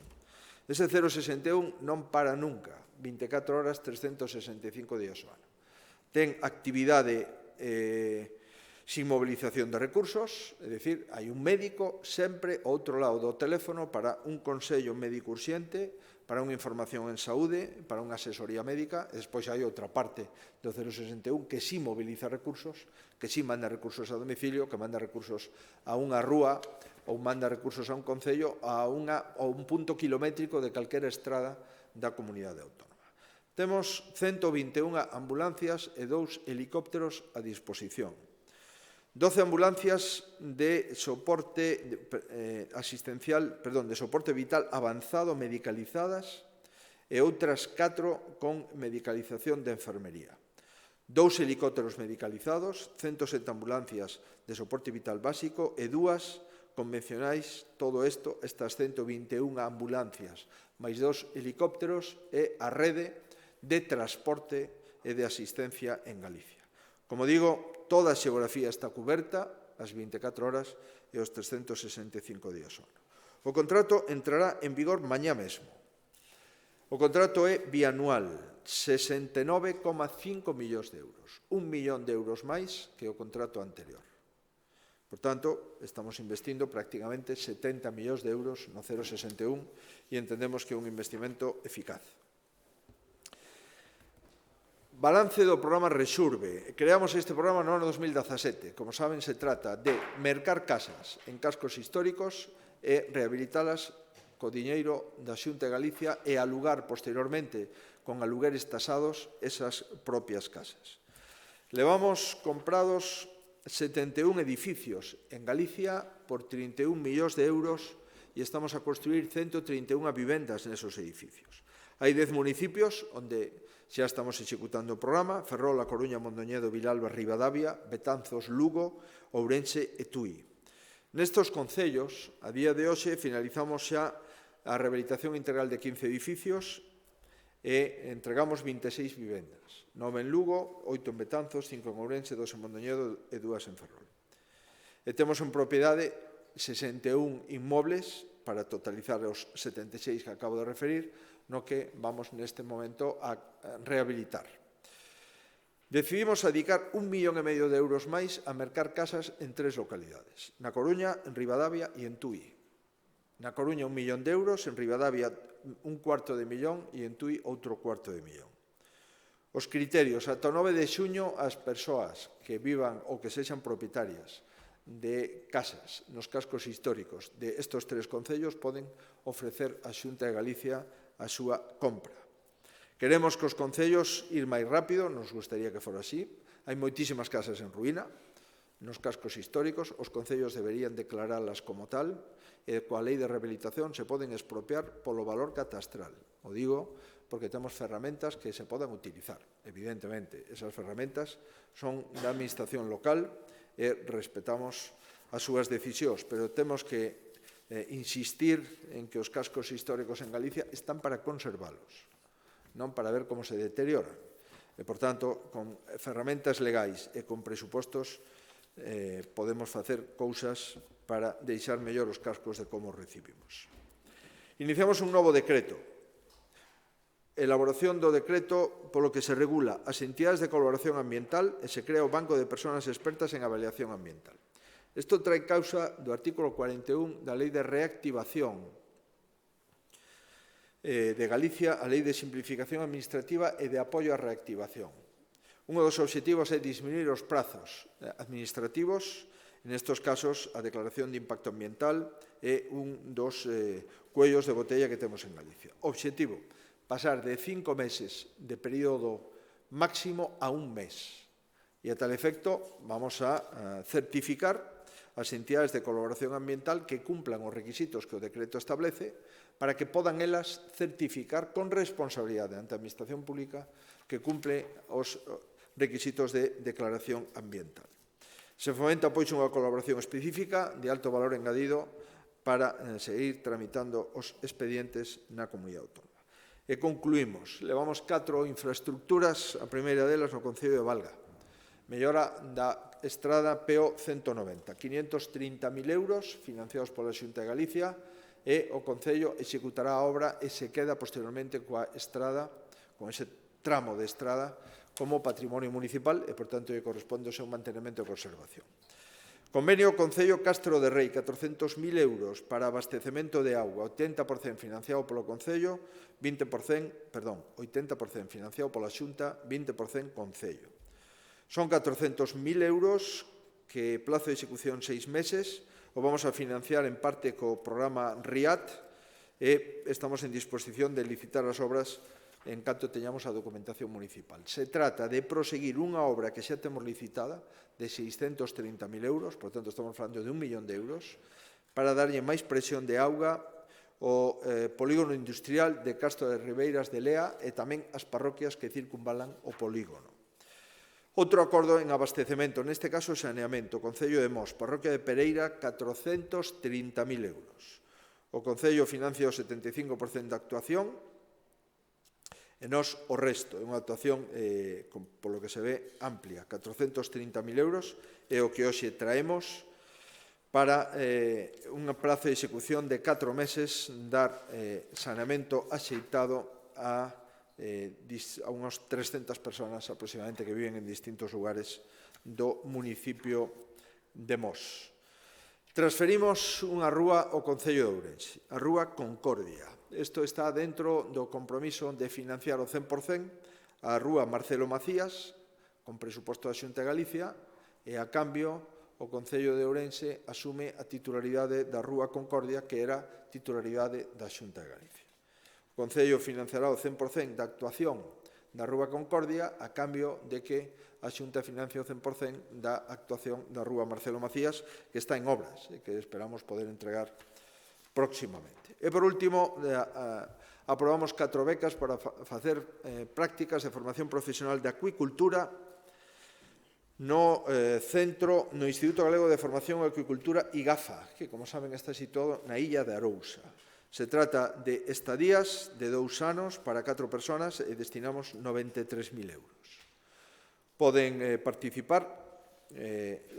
Ese 061 non para nunca, 24 horas, 365 días ao ano. Ten actividade sin mobilización de recursos, é dicir, hai un médico sempre ao outro lado do teléfono para un consello médico urxente, para unha información en saúde, para unha asesoría médica, e despois hai outra parte do 061 que sí moviliza recursos, que sí manda recursos a domicilio, que manda recursos a unha rúa ou manda recursos a un concello, a un punto kilométrico de calquera estrada da comunidade autónoma. Temos 121 ambulancias e 2 helicópteros a disposición. 12 ambulancias de soporte de soporte vital avanzado medicalizadas e outras 4 con medicalización de enfermería. 2 helicópteros medicalizados, 107 ambulancias de soporte vital básico e 2 convencionais, todo isto, estas 121 ambulancias, máis 2 helicópteros e a rede de transporte e de asistencia en Galicia. Como digo, toda a xeografía está cuberta as 24 horas e os 365 días ao ano. O contrato entrará en vigor mañá mesmo. O contrato é bianual, 69,5 millóns de euros, 1 millón de euros máis que o contrato anterior. Por tanto, estamos investindo prácticamente 70 millóns de euros no 061 e entendemos que é un investimento eficaz. Balance do programa Rexurbe. Creamos este programa no ano 2017. Como saben, se trata de mercar casas en cascos históricos e rehabilitalas co diñeiro da Xunta de Galicia e alugar posteriormente con alugueres tasados esas propias casas. Levamos comprados 71 edificios en Galicia por 31 millóns de euros e estamos a construir 131 vivendas nesos edificios. Hai 10 municipios onde xa estamos executando o programa: Ferrol, A Coruña, Mondoñedo, Vilalba, Ribadavia, Betanzos, Lugo, Ourense e Tui. Nestos concellos, a día de hoxe, finalizamos xa a rehabilitación integral de 15 edificios e entregamos 26 vivendas. 9 en Lugo, 8 en Betanzos, 5 en Ourense, 2 en Mondoñedo e 2 en Ferrol. E temos en propiedade 61 inmobles para totalizar os 76 que acabo de referir, no que vamos neste momento a rehabilitar. Decidimos dedicar 1,5 millón de euros máis a mercar casas en 3 localidades: na Coruña, en Ribadavia e en Tui. Na Coruña 1 millón de euros, en Ribadavia 1,25 millón e en Tui outro 1,25 millón. Os criterios: ata o 9 de xuño as persoas que vivan ou que sexan propietarias de casas nos cascos históricos de estes 3 concellos poden ofrecer á Xunta de Galicia a súa compra. Queremos que os concellos ir máis rápido, nos gustaría que fora así. Hai moitísimas casas en ruína nos cascos históricos, os concellos deberían declaralas como tal e coa lei de rehabilitación se poden expropiar polo valor catastral. O digo porque temos ferramentas que se poden utilizar. Evidentemente, esas ferramentas son da administración local e respetamos as súas decisións, pero temos que insistir en que os cascos históricos en Galicia están para conservalos, non para ver como se deterioran. E, por tanto, con ferramentas legais e con presupostos podemos facer cousas para deixar mellor os cascos de como os recibimos. Iniciamos un novo decreto. Elaboración do decreto polo que se regula as entidades de colaboración ambiental e se crea o Banco de Persoas Expertas en Avaliación Ambiental. Isto trae causa do artículo 41 da Lei de Reactivación de Galicia, a Lei de Simplificación Administrativa e de Apoio á Reactivación. Un dos obxectivos é disminuir os prazos administrativos, en estos casos a declaración de impacto ambiental é un dos cuellos de botella que temos en Galicia. Obxectivo, pasar de 5 meses de período máximo a un mes. E a tal efecto vamos a certificar as entidades de colaboración ambiental que cumplan os requisitos que o decreto establece para que podan elas certificar con responsabilidade ante a Administración Pública que cumple os requisitos de declaración ambiental. Se fomenta, pois, unha colaboración específica de alto valor engadido para seguir tramitando os expedientes na comunidade autónoma. E concluímos. Levamos 4 infraestructuras, a primeira delas no Concello de Valga. Mellora da estrada PO 190, 530.000 euros financiados pola Xunta de Galicia e o Concello executará a obra e se queda posteriormente coa estrada, con ese tramo de estrada, como patrimonio municipal e, por tanto, lle corresponde o seu mantenimento e conservación. Convenio Concello Castro de Rei, 400.000 euros para abastecemento de auga, 80% financiado polo Concello, 80% financiado pola Xunta, 20% Concello. Son 400.000 euros que plazo de execución 6 meses, o vamos a financiar en parte co programa RIAT e estamos en disposición de licitar as obras en canto teñamos a documentación municipal. Se trata de proseguir unha obra que xa temos licitada de 630.000 euros, por tanto estamos falando de 1 millón de euros, para darlle máis presión de auga ao polígono industrial de Castro de Ribeiras de Lea e tamén as parroquias que circunvalan o polígono. Outro acordo en abastecemento, neste caso saneamento, Concello de Mos, parroquia de Pereira, 430.000 euros. O Concello financia o 75% da actuación e nós o resto. É unha actuación, polo que se ve, amplia, 430.000 euros, é o que hoxe traemos para un prazo de execución de 4 meses dar saneamento axeitado a unhas 300 persoas aproximadamente que viven en distintos lugares do municipio de Mos. Transferimos unha rúa ao Concello de Ourense, a Rúa Concordia. Isto está dentro do compromiso de financiar o 100% a Rúa Marcelo Macías, con presuposto da Xunta de Galicia, e a cambio o Concello de Ourense asume a titularidade da Rúa Concordia, que era titularidade da Xunta de Galicia. O Concello financiará o 100% da actuación da Rúa Concordia a cambio de que a Xunta financia o 100% da actuación da Rúa Marcelo Macías, que está en obras e que esperamos poder entregar próximamente. E, por último, aprobamos 4 becas para facer prácticas de formación profesional de acuicultura no Instituto Galego de Formación e Acuicultura IGAFA, que, como saben, está situado na illa de Arousa. Se trata de estadías de 2 anos para 4 persoas e destinamos 93.000 euros. Poden participar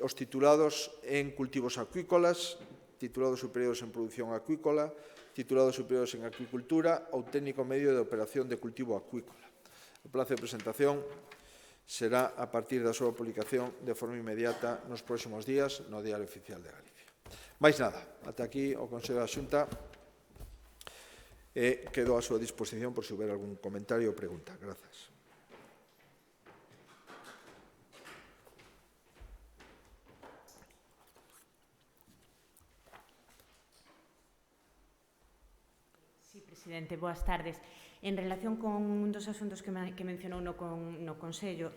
os titulados en cultivos acuícolas, titulados superiores en producción acuícola, titulados superiores en acuicultura ou técnico medio de operación de cultivo acuícola. O plazo de presentación será a partir da súa publicación de forma inmediata nos próximos días no Diario Oficial de Galicia. Mais nada, ata aquí o Consello da Xunta. E quedo a súa disposición por se houber algún comentario ou pregunta. Grazas.
Sí, presidente, boas tardes. En relación con un dos asuntos que mencionou no Consello,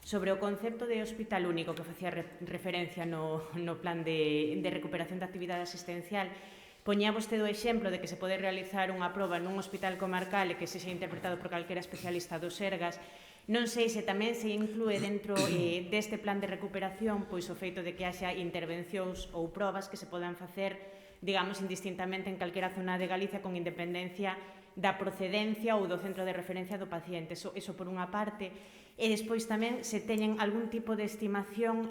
sobre o concepto de hospital único que facía referencia no plan de recuperación da actividade asistencial, poñía vostede o exemplo de que se pode realizar unha proba nun hospital comarcal e que se xa interpretado por calquera especialista do Sergas. Non sei se tamén se inclúe dentro deste plan de recuperación pois o feito de que haxa intervencións ou probas que se podan facer, digamos, indistintamente en calquera zona de Galicia con independencia da procedencia ou do centro de referencia do paciente. Eso por unha parte. E despois tamén se teñen algún tipo de estimación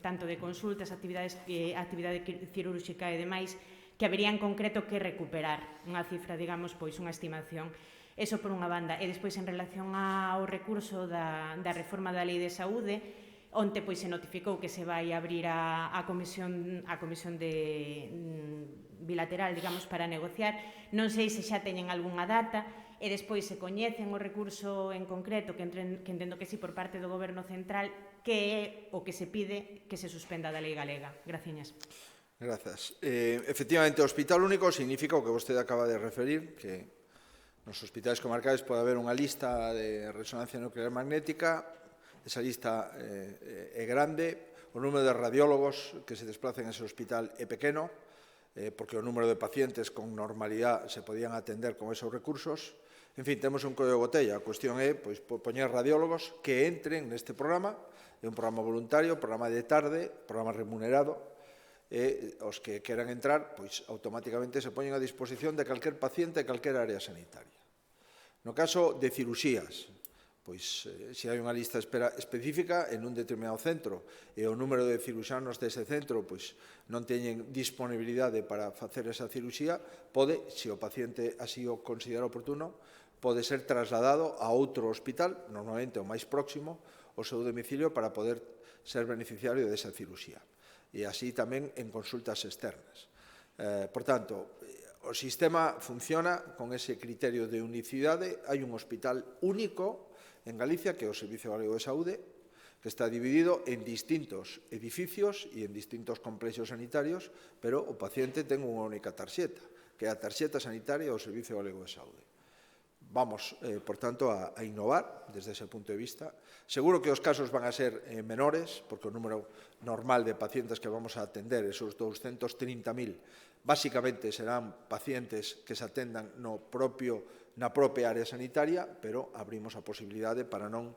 tanto de consultas, actividade cirúrxica e demais que habería en concreto que recuperar unha cifra, digamos, pois unha estimación. Eso por unha banda. E despois, en relación ao recurso da reforma da Lei de Saúde, Onte pois se notificou que se vai abrir a comisión bilateral, digamos, para negociar. Non sei se xa teñen algunha data e despois se coñecen o recurso en concreto, que entendo que sí por parte do Goberno Central, que é o que se pide que se suspenda da lei galega. Graciñas.
Grazas. Efectivamente, o Hospital Único significa o que vostede acaba de referir, que nos hospitais comarcais pode haber unha lista de resonancia nuclear magnética. Esa lista é grande, o número de radiólogos que se desplazan a ese hospital é pequeno, porque o número de pacientes con normalidade se podían atender con esos recursos. En fin, temos un collo de botella. A cuestión é poñer radiólogos que entren neste programa. É un programa voluntario, programa de tarde, programa remunerado, e os que queran entrar, pois automáticamente se poñen a disposición de calquer paciente de calquer área sanitaria. No caso de cirurxías, pois se hai unha lista de espera específica en un determinado centro e o número de cirurxanos dese centro pois non teñen disponibilidade para facer esa cirurxía, pode, se o paciente así o considera oportuno, pode ser trasladado a outro hospital, normalmente o máis próximo, ao seu domicilio para poder ser beneficiario desa cirurxía. E así tamén en consultas externas. Por tanto, o sistema funciona con ese criterio de unicidade. Hai un hospital único en Galicia, que é o Servicio Galego de Saúde, que está dividido en distintos edificios e en distintos complexos sanitarios, pero o paciente ten unha única tarxeta, que é a tarxeta sanitaria do Servicio Galego de Saúde. Vamos, por tanto, a innovar desde ese punto de vista. Seguro que os casos van a ser menores, porque o número normal de pacientes que vamos a atender, esos 230.000, básicamente serán pacientes que se atendan na propia área sanitaria, pero abrimos a posibilidade para non,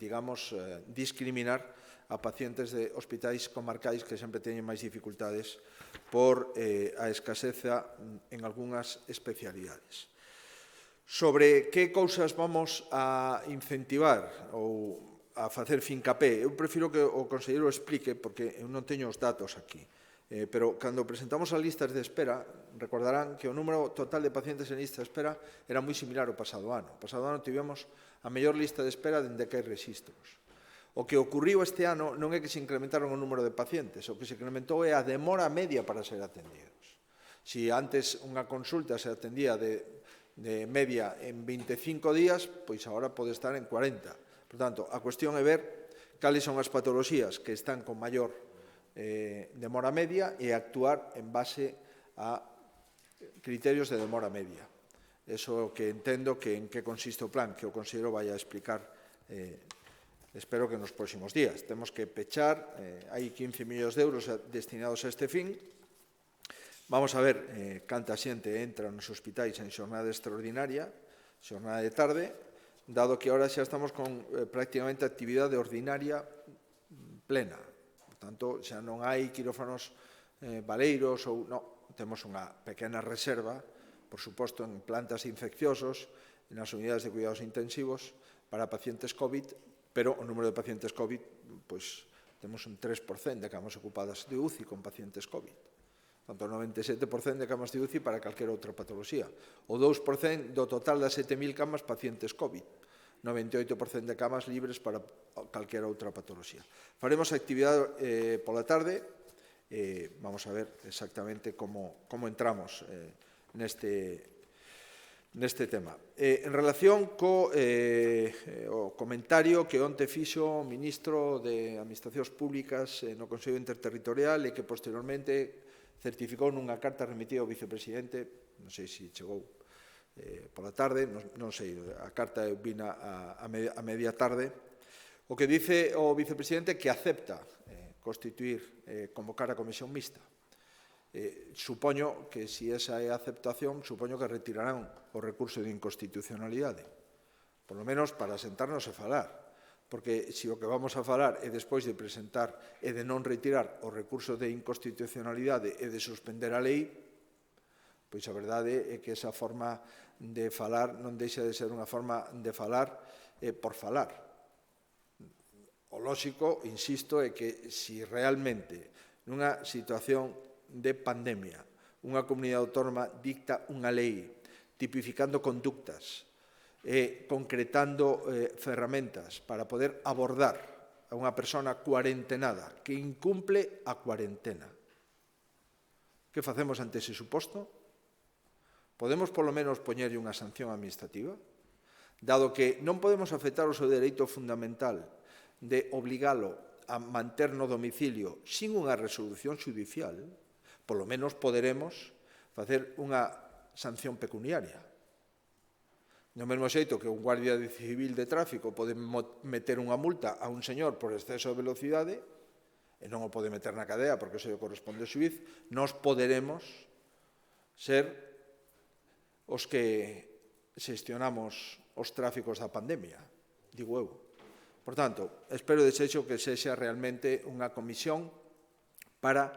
digamos, discriminar a pacientes de hospitais comarcais que sempre teñen máis dificultades por a escaseza en algunhas especialidades. Sobre que cousas vamos a incentivar ou a facer fincapé, eu prefiro que o conselleiro explique, porque eu non teño os datos aquí. Pero cando presentamos as listas de espera, recordarán que o número total de pacientes en lista de espera era moi similar ao pasado ano. O pasado ano tivemos a mellor lista de espera dende que hai registros. O que ocurriu este ano non é que se incrementaron o número de pacientes, o que se incrementou é a demora media para ser atendidos. Si antes unha consulta se atendía de media en 25 días, pois agora pode estar en 40. Por tanto, a cuestión é ver cales son as patoloxías que están con maior demora media e actuar en base a criterios de demora media. Eso é o que entendo que en que consiste o plan, que o conselleiro vai a explicar, espero que nos próximos días. Temos que pechar, hai 15 millóns de euros destinados a este fin. Vamos a ver canta xente entra nos hospitais en xornada extraordinaria, xornada de tarde, dado que ahora xa estamos con prácticamente actividade ordinaria plena. Tanto, xa non hai quirófanos baleiros ou non, temos unha pequena reserva, por suposto, en plantas infecciosos, nas unidades de cuidados intensivos para pacientes COVID, pero o número de pacientes COVID, pois, temos un 3% de camas ocupadas de UCI con pacientes COVID. Tanto, 97% de camas de UCI para calquera outra patoloxía. O 2% do total das 7.000 camas pacientes COVID. 98% de camas libres para calquera outra patoloxía. Faremos actividade pola tarde, vamos a ver exactamente como entramos neste tema. En relación co comentario que onte fixo o ministro de Administracións Públicas no Consello Interterritorial e que posteriormente certificou nunha carta remitida ao vicepresidente, non sei se chegou pola tarde, non sei, a carta vina a media tarde, o que dice o vicepresidente que acepta convocar a comisión mixta. Supoño que, se esa é a aceptación, supoño que retirarán o recurso de inconstitucionalidade, por lo menos para sentarnos e falar, porque se o que vamos a falar é despois de presentar e de non retirar o recurso de inconstitucionalidade e de suspender a lei, pois a verdade é que esa forma de falar non deixa de ser unha forma de falar por falar. O lóxico, insisto, é que se realmente nunha situación de pandemia unha comunidade autónoma dicta unha lei tipificando conductas e concretando ferramentas para poder abordar a unha persona cuarentenada que incumple a cuarentena. Que facemos ante ese suposto? Podemos, polo menos, poñerlle unha sanción administrativa? Dado que non podemos afectar o seu dereito fundamental de obligalo a manter no domicilio sin unha resolución judicial, polo menos poderemos facer unha sanción pecuniaria. Do mesmo xeito que un guardia civil de tráfico pode meter unha multa a un señor por exceso de velocidade e non o pode meter na cadea porque se corresponde ao xuiz, nós poderemos ser os que xestionamos os tráficos da pandemia, digo eu. Por tanto, espero de xeito que sexa realmente unha comisión para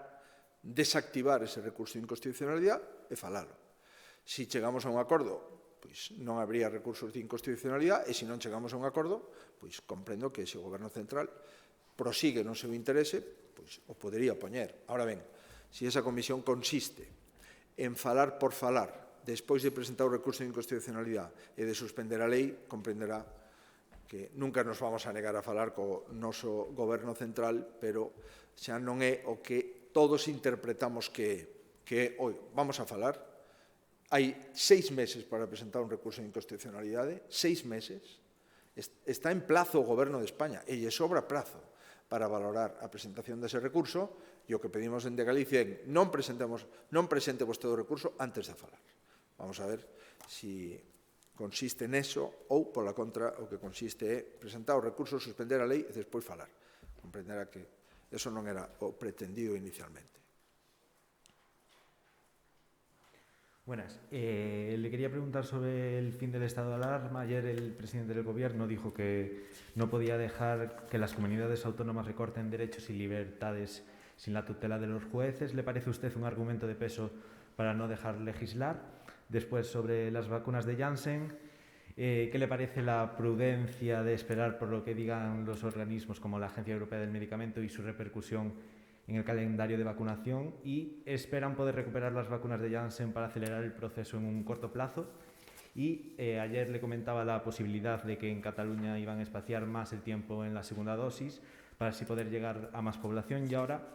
desactivar ese recurso de inconstitucionalidade e falalo. Se chegamos a un acordo, pois non habría recursos de inconstitucionalidade e se non chegamos a un acordo, pois comprendo que se o Goberno Central prosigue no seu interese, pois o podería poñer. Ahora ben, se esa comisión consiste en falar por falar despois de presentar o recurso de inconstitucionalidade e de suspender a lei, comprenderá que nunca nos vamos a negar a falar co noso Goberno Central, pero xa non é o que todos interpretamos que é, vamos a falar. Hai 6 meses para presentar un recurso de inconstitucionalidade, 6 meses. Está en plazo o Goberno de España e lle sobra prazo para valorar a presentación dese recurso e o que pedimos dende Galicia é non presente vostede o recurso antes de falar. Vamos a ver se consiste neso ou, pola contra, o que consiste é presentar o recurso, suspender a lei e despois falar. Comprenderá que eso non era o pretendido inicialmente.
Buenas. Le quería preguntar sobre el fin del estado de alarma. Ayer el presidente del Gobierno dijo que no podía dejar que las comunidades autónomas recorten derechos y libertades sin la tutela de los jueces. ¿Le parece a usted un argumento de peso para no dejar legislar? Después, sobre las vacunas de Janssen, ¿qué le parece la prudencia de esperar por lo que digan los organismos como la Agencia Europea del Medicamento y su repercusión en el calendario de vacunación? ¿Y esperan poder recuperar las vacunas de Janssen para acelerar el proceso en un corto plazo? Y ayer le comentaba la posibilidad de que en Cataluña iban a espaciar más el tiempo en la segunda dosis para así poder llegar a más población, y ahora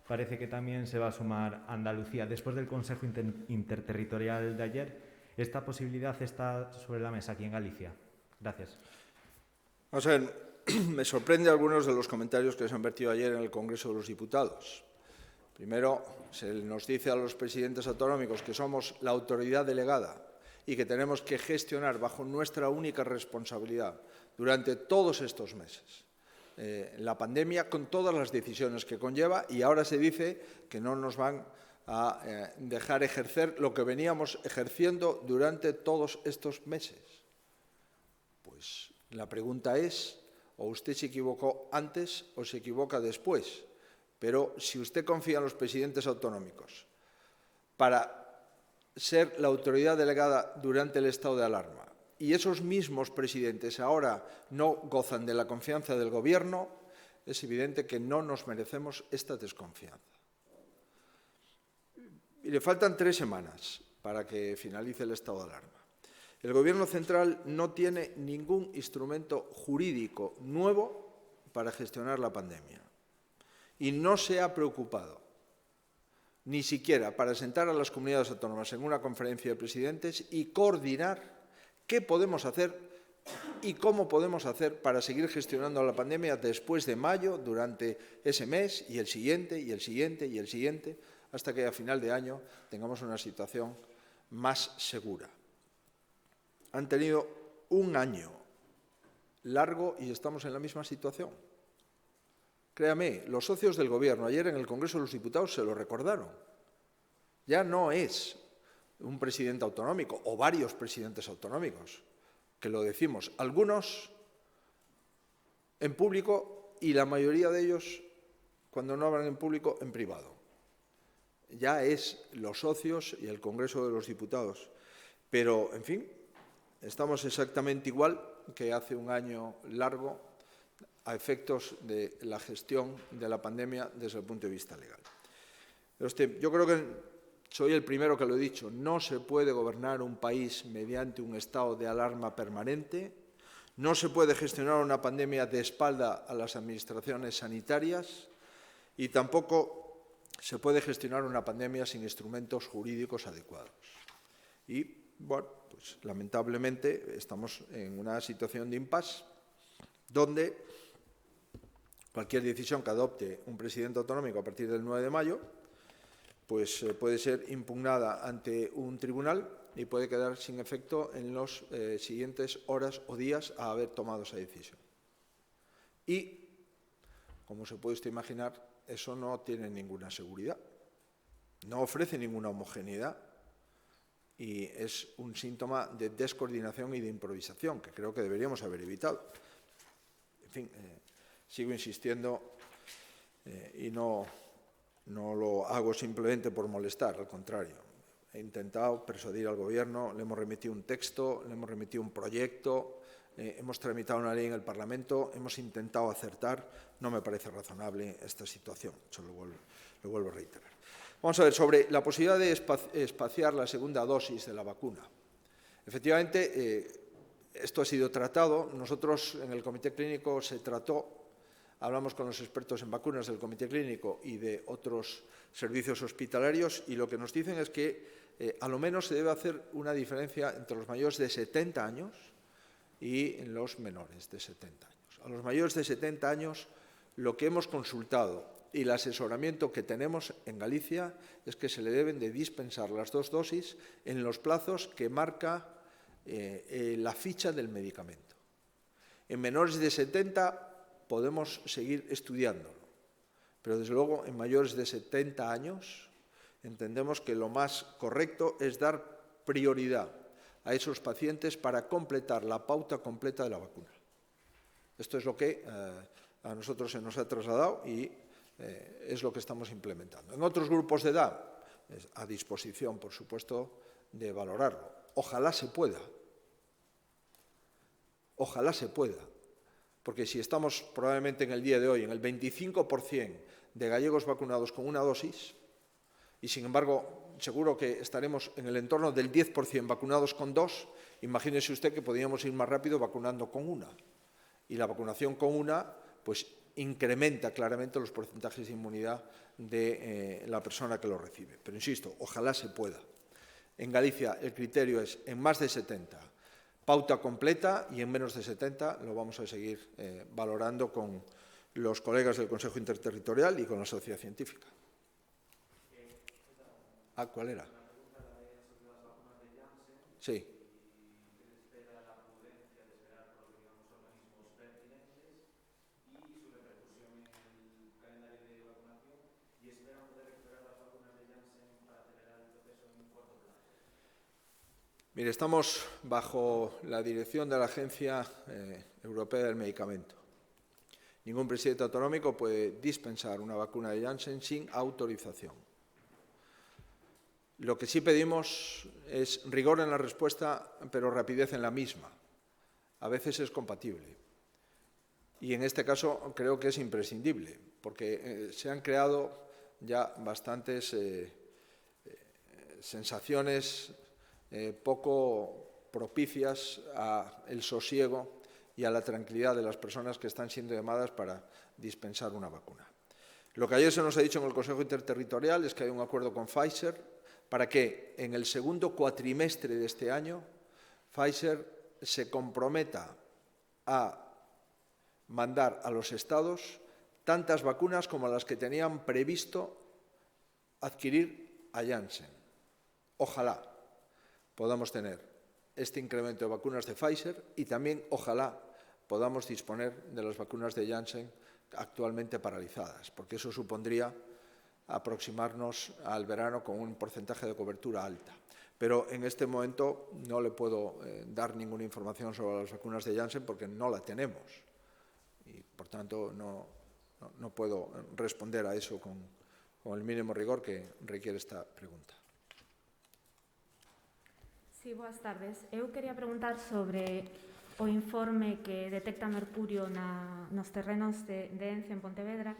parece que también se va a sumar Andalucía. Después del Consejo Interterritorial de ayer, ¿esta posibilidad está sobre la mesa aquí en Galicia? Gracias.
Vamos a ver. Me sorprende algunos de los comentarios que se han vertido ayer en el Congreso de los Diputados. Primero, se nos dice a los presidentes autonómicos que somos la autoridad delegada y que tenemos que gestionar bajo nuestra única responsabilidad durante todos estos meses la pandemia con todas las decisiones que conlleva, y ahora se dice que no nos van a dejar ejercer lo que veníamos ejerciendo durante todos estos meses. Pues la pregunta es, o usted se equivocó antes o se equivoca después. Pero si usted confía en los presidentes autonómicos para ser la autoridad delegada durante el estado de alarma y esos mismos presidentes ahora no gozan de la confianza del Gobierno, es evidente que no nos merecemos esta desconfianza. Y le faltan 3 semanas para que finalice el estado de alarma. El Gobierno central no tiene ningún instrumento jurídico nuevo para gestionar la pandemia y no se ha preocupado ni siquiera para sentar a las comunidades autónomas en una conferencia de presidentes y coordinar qué podemos hacer y cómo podemos hacer para seguir gestionando la pandemia después de mayo, durante ese mes y el siguiente y el siguiente y el siguiente, hasta que a final de año tengamos una situación más segura. Han tenido un año largo y estamos en la misma situación. Créame, los socios del Gobierno ayer en el Congreso de los Diputados se lo recordaron. Ya no es un presidente autonómico o varios presidentes autonómicos que lo decimos, algunos en público y la mayoría de ellos, cuando no hablan en público, en privado. Ya es los socios y el Congreso de los Diputados. Pero, en fin, estamos exactamente igual que hace un año largo a efectos de la gestión de la pandemia desde el punto de vista legal. Yo creo que soy el primero que lo he dicho, no se puede gobernar un país mediante un estado de alarma permanente, No se puede gestionar una pandemia de espalda a las administraciones sanitarias y tampoco se puede gestionar una pandemia sin instrumentos jurídicos adecuados. Y, bueno, pues lamentablemente estamos en una situación de impasse donde cualquier decisión que adopte un presidente autonómico a partir del 9 de mayo pues puede ser impugnada ante un tribunal y puede quedar sin efecto en las siguientes horas o días a haber tomado esa decisión. Y, como se puede usted imaginar, eso no tiene ninguna seguridad, no ofrece ninguna homogeneidad y es un síntoma de descoordinación y de improvisación que creo que deberíamos haber evitado. En fin, sigo insistiendo y no lo hago simplemente por molestar, al contrario. He intentado persuadir al Gobierno, le hemos remitido un texto, le hemos remitido un proyecto, hemos tramitado una ley en el Parlamento, hemos intentado acertar. No me parece razonable esta situación, eso lo vuelvo a reiterar. Vamos a ver, sobre la posibilidad de espaciar la segunda dosis de la vacuna. Efectivamente, esto ha sido tratado. Nosotros en el Comité Clínico se trató. Hablamos con los expertos en vacunas del Comité Clínico y de otros servicios hospitalarios y lo que nos dicen es que a lo menos se debe hacer una diferencia entre los mayores de 70 años y los menores de 70 años. A los mayores de 70 años lo que hemos consultado y el asesoramiento que tenemos en Galicia es que se le deben de dispensar las 2 dosis en los plazos que marca la ficha del medicamento. En menores de 70 podemos seguir estudiándolo, pero desde luego en mayores de 70 años entendemos que lo más correcto es dar prioridad a esos pacientes para completar la pauta completa de la vacuna. Esto es lo que a nosotros se nos ha trasladado y es lo que estamos implementando. En otros grupos de edad, a disposición, por supuesto, de valorarlo. Ojalá se pueda. Ojalá se pueda. Porque si estamos probablemente en el día de hoy en el 25% de gallegos vacunados con una dosis y, sin embargo, seguro que estaremos en el entorno del 10% vacunados con 2, imagínese usted que podríamos ir más rápido vacunando con una. Y la vacunación con una, pues, incrementa claramente los porcentajes de inmunidad de la persona que lo recibe. Pero, insisto, ojalá se pueda. En Galicia el criterio es en más de 70, pauta completa, y en menos de 70 lo vamos a seguir valorando con los colegas del Consejo Interterritorial y con la sociedad científica. ¿Cuál era? Sí. Mire, estamos bajo la dirección de la Agencia Europea del Medicamento. Ningún presidente autonómico puede dispensar una vacuna de Janssen sin autorización. Lo que sí pedimos es rigor en la respuesta, pero rapidez en la misma. A veces es compatible. Y en este caso creo que es imprescindible, porque se han creado ya bastantes sensaciones poco propicias al sosiego y a la tranquilidad de las personas que están siendo llamadas para dispensar una vacuna. Lo que ayer se nos ha dicho en el Consejo Interterritorial es que hay un acuerdo con Pfizer para que en el segundo cuatrimestre de este año Pfizer se comprometa a mandar a los estados tantas vacunas como las que tenían previsto adquirir a Janssen. Ojalá podamos tener este incremento de vacunas de Pfizer y también, ojalá, podamos disponer de las vacunas de Janssen actualmente paralizadas, porque eso supondría aproximarnos al verano con un porcentaje de cobertura alta. Pero en este momento no le puedo dar ninguna información sobre las vacunas de Janssen porque no la tenemos y, por tanto, no puedo responder a eso con el mínimo rigor que requiere esta pregunta.
Sí, boas tardes. Eu quería preguntar sobre o informe que detecta mercurio nos terrenos de Ence en Pontevedra.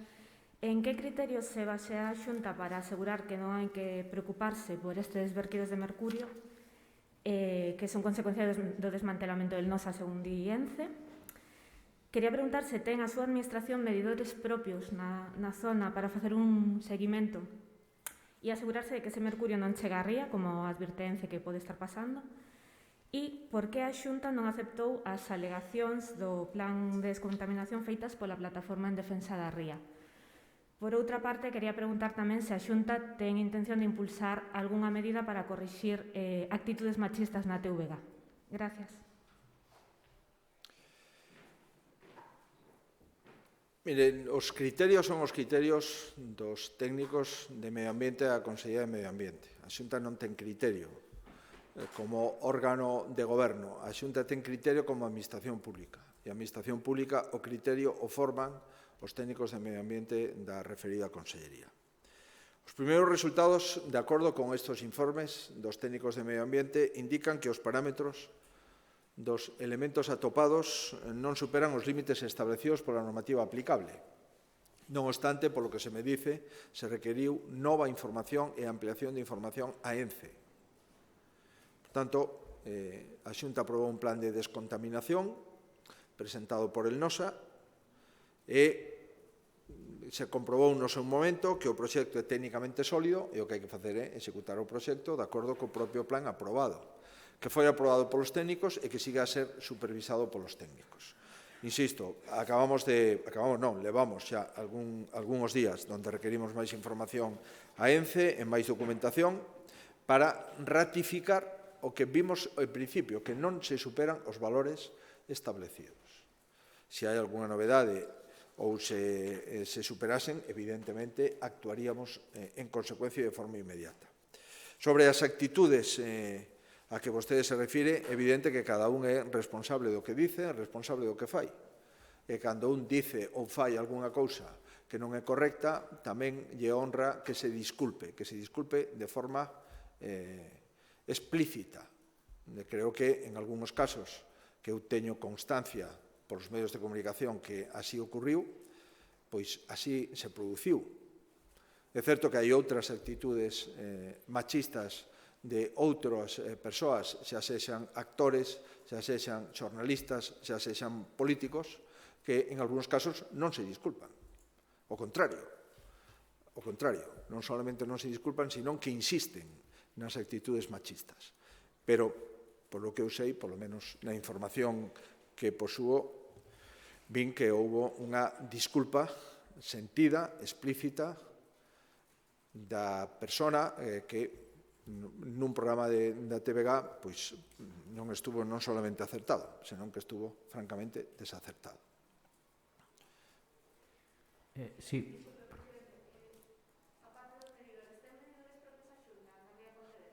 En que criterios se basea a Xunta para asegurar que non hai que preocuparse por estes vertidos de mercurio que son consecuencia do desmantelamento del Nosa, según di Ence? Quería preguntar se ten a súa administración medidores propios na zona para facer un seguimento e asegurarse de que ese mercurio non chega a ría, como a advertencia que pode estar pasando, e por que a Xunta non aceptou as alegacións do plan de descontaminación feitas pola Plataforma en Defensa da Ría. Por outra parte, quería preguntar tamén se a Xunta ten intención de impulsar algunha medida para corrixir actitudes machistas na TVG. Gracias.
Miren, os criterios son os criterios dos técnicos de Medio Ambiente e a Consellería de Medio Ambiente. A Xunta non ten criterio como órgano de goberno. A Xunta ten criterio como administración pública. E a administración pública o criterio o forman os técnicos de Medio Ambiente da referida Consellería. Os primeiros resultados, de acordo con estes informes dos técnicos de Medio Ambiente, indican que os parámetros dos elementos atopados non superan os límites establecidos pola normativa aplicable. Non obstante, polo que se me dice, se requeriu nova información e ampliación de información a ENCE. Por tanto, a Xunta aprobou un plan de descontaminación presentado por el NOSA e se comprobou no seu momento que o proxecto é técnicamente sólido e o que hai que facer é executar o proxecto de acordo co propio plan aprobado, que foi aprobado polos técnicos e que siga a ser supervisado polos técnicos. Insisto, levamos xa algúns días onde requerimos máis información a ENCE e máis documentación para ratificar o que vimos ao principio, que non se superan os valores establecidos. Se hai algunha novedade ou se superasen, evidentemente actuaríamos en consecuencia de forma inmediata. Sobre as actitudes a que vostede se refire, é evidente que cada un é responsable do que dice, responsable do que fai. E cando un dice ou fai algunha cousa que non é correcta, tamén lle honra que se disculpe de forma explícita. Creo que en algúns casos que eu teño constancia polos medios de comunicación que así ocurriu, pois así se produciu. É certo que hai outras actitudes machistas de outras persoas, xa sexan actores, xa sexan xornalistas, xa sexan políticos, que en algúns casos non se disculpan. O contrario, non solamente non se disculpan, sino que insisten nas actitudes machistas. Pero, polo que eu sei, polo menos na información que posúo, vin que houbo unha disculpa sentida, explícita, da persona que nun programa da TVG pois non estuvo non solamente acertado, senón que estuvo francamente desacertado.
Sí.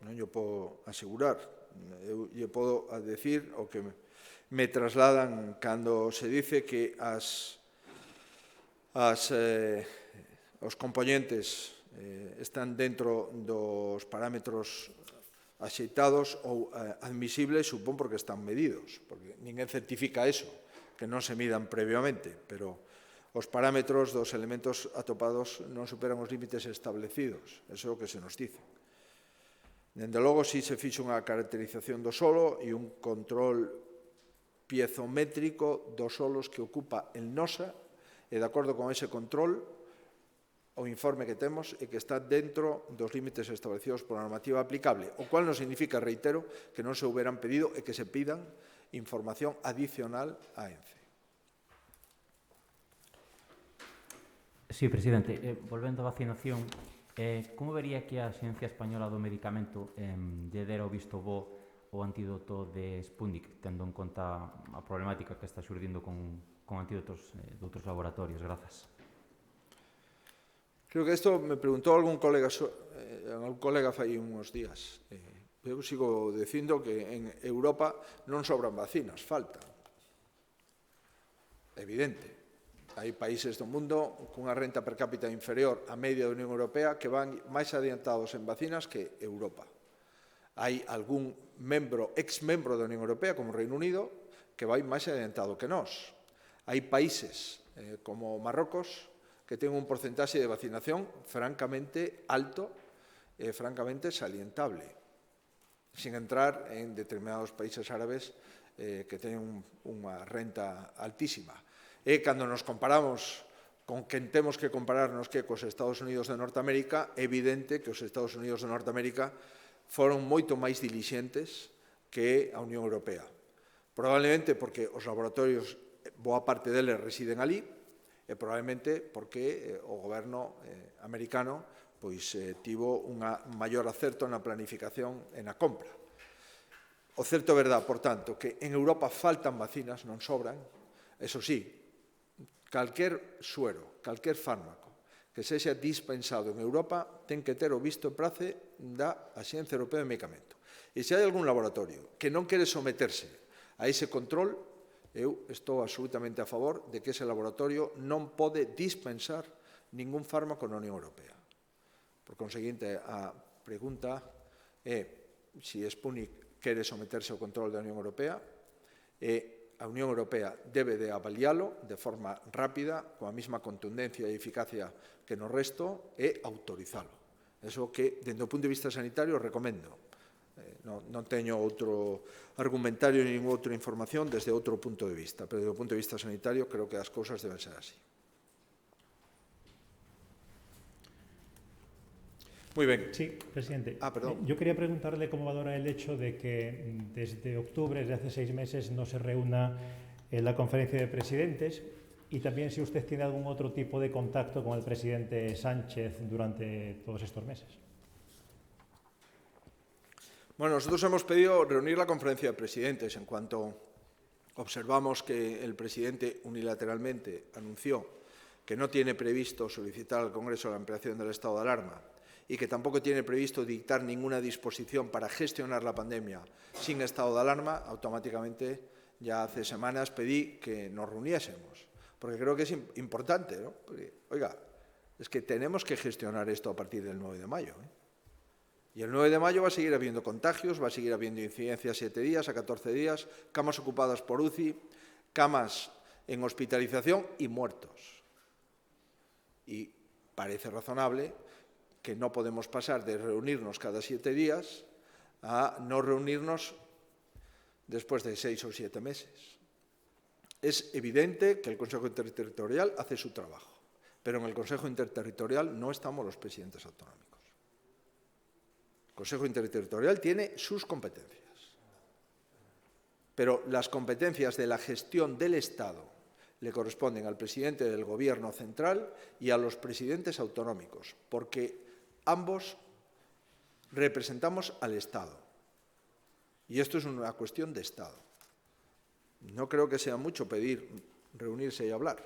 Non lle podo asegurar, eu lle podo decir o que me trasladan cando se dice que os componentes están dentro dos parámetros axeitados ou admisibles, supón porque están medidos, porque ninguén certifica eso, que non se midan previamente, pero os parámetros dos elementos atopados non superan os límites establecidos, eso é o que se nos dice. Dende logo, si se fixo unha caracterización do solo e un control piezométrico dos solos que ocupa el NOSA, e de acordo con ese control, o informe que temos é que está dentro dos límites establecidos pola normativa aplicable, o cual non significa, reitero, que non se houberan pedido e que se pidan información adicional a ENCE.
Sí, presidente. Volvendo á vacinación, como vería que a Axencia Española do Medicamento lle dera o visto bo o antídoto de Sputnik, tendo en conta a problemática que está xurdindo con antídotos de outros laboratorios? Grazas.
Creo que isto me preguntou algún colega fai uns días. Eu sigo dicindo que en Europa non sobran vacinas, faltan. Evidente. Hai países do mundo cunha renta per cápita inferior á media da Unión Europea que van máis adiantados en vacinas que Europa. Hai algún ex-membro da Unión Europea, como o Reino Unido, que vai máis adiantado que nós. Hai países como Marrocos que ten un porcentaxe de vacinación francamente alto e francamente salientable, sin entrar en determinados países árabes que teñen unha renta altísima. E cando nos comparamos con quen temos que compararnos que cos Estados Unidos de Norteamérica, é evidente que os Estados Unidos de Norteamérica foron moito máis dilixentes que a Unión Europea. Probablemente porque os laboratorios, boa parte deles residen ali, e probablemente porque o goberno americano tivo un maior acerto na planificación e na compra. O certo é verdade, por tanto, que en Europa faltan vacinas, non sobran. Eso sí, calquer suero, calquer fármaco que sexa dispensado en Europa ten que ter o visto e prace da Axencia Europea de Medicamento. E se hai algún laboratorio que non quere someterse a ese control, eu estou absolutamente a favor de que ese laboratorio non pode dispensar ningún fármaco na Unión Europea. Por conseguinte, a pregunta é se Sputnik quere someterse ao control da Unión Europea e a Unión Europea debe de avalialo de forma rápida, coa mesma contundencia e eficacia que no resto, e autorizalo. Eso que, dende o punto de vista sanitario, recomendo. Non teño outro argumentario ni outra información desde outro punto de vista, pero desde o punto de vista sanitario creo que as cousas deben ser así. Muy bien.
Sí, presidente.
Perdón.
Yo quería preguntarle cómo valora el hecho de que desde octubre, desde hace 6 meses, no se reúna la conferencia de presidentes y también si usted tiene algún otro tipo de contacto con el presidente Sánchez durante todos estos meses.
Bueno, nosotros hemos pedido reunir la conferencia de presidentes en cuanto observamos que el presidente unilateralmente anunció que no tiene previsto solicitar al Congreso la ampliación del estado de alarma y que tampoco tiene previsto dictar ninguna disposición para gestionar la pandemia sin estado de alarma, automáticamente ya hace semanas pedí que nos reuniésemos, porque creo que es importante, ¿no? Porque, oiga, es que tenemos que gestionar esto a partir del 9 de mayo, ¿eh? Y el 9 de mayo va a seguir habiendo contagios, va a seguir habiendo incidencias a 7 días, a 14 días, camas ocupadas por UCI, camas en hospitalización y muertos. Y parece razonable que no podemos pasar de reunirnos cada 7 días a no reunirnos después de 6 o 7 meses. Es evidente que el Consejo Interterritorial hace su trabajo, pero en el Consejo Interterritorial no estamos los presidentes autonómicos. El Consejo Interterritorial tiene sus competencias, pero las competencias de la gestión del Estado le corresponden al presidente del Gobierno central y a los presidentes autonómicos, porque ambos representamos al Estado. Y esto es una cuestión de Estado. No creo que sea mucho pedir reunirse y hablar,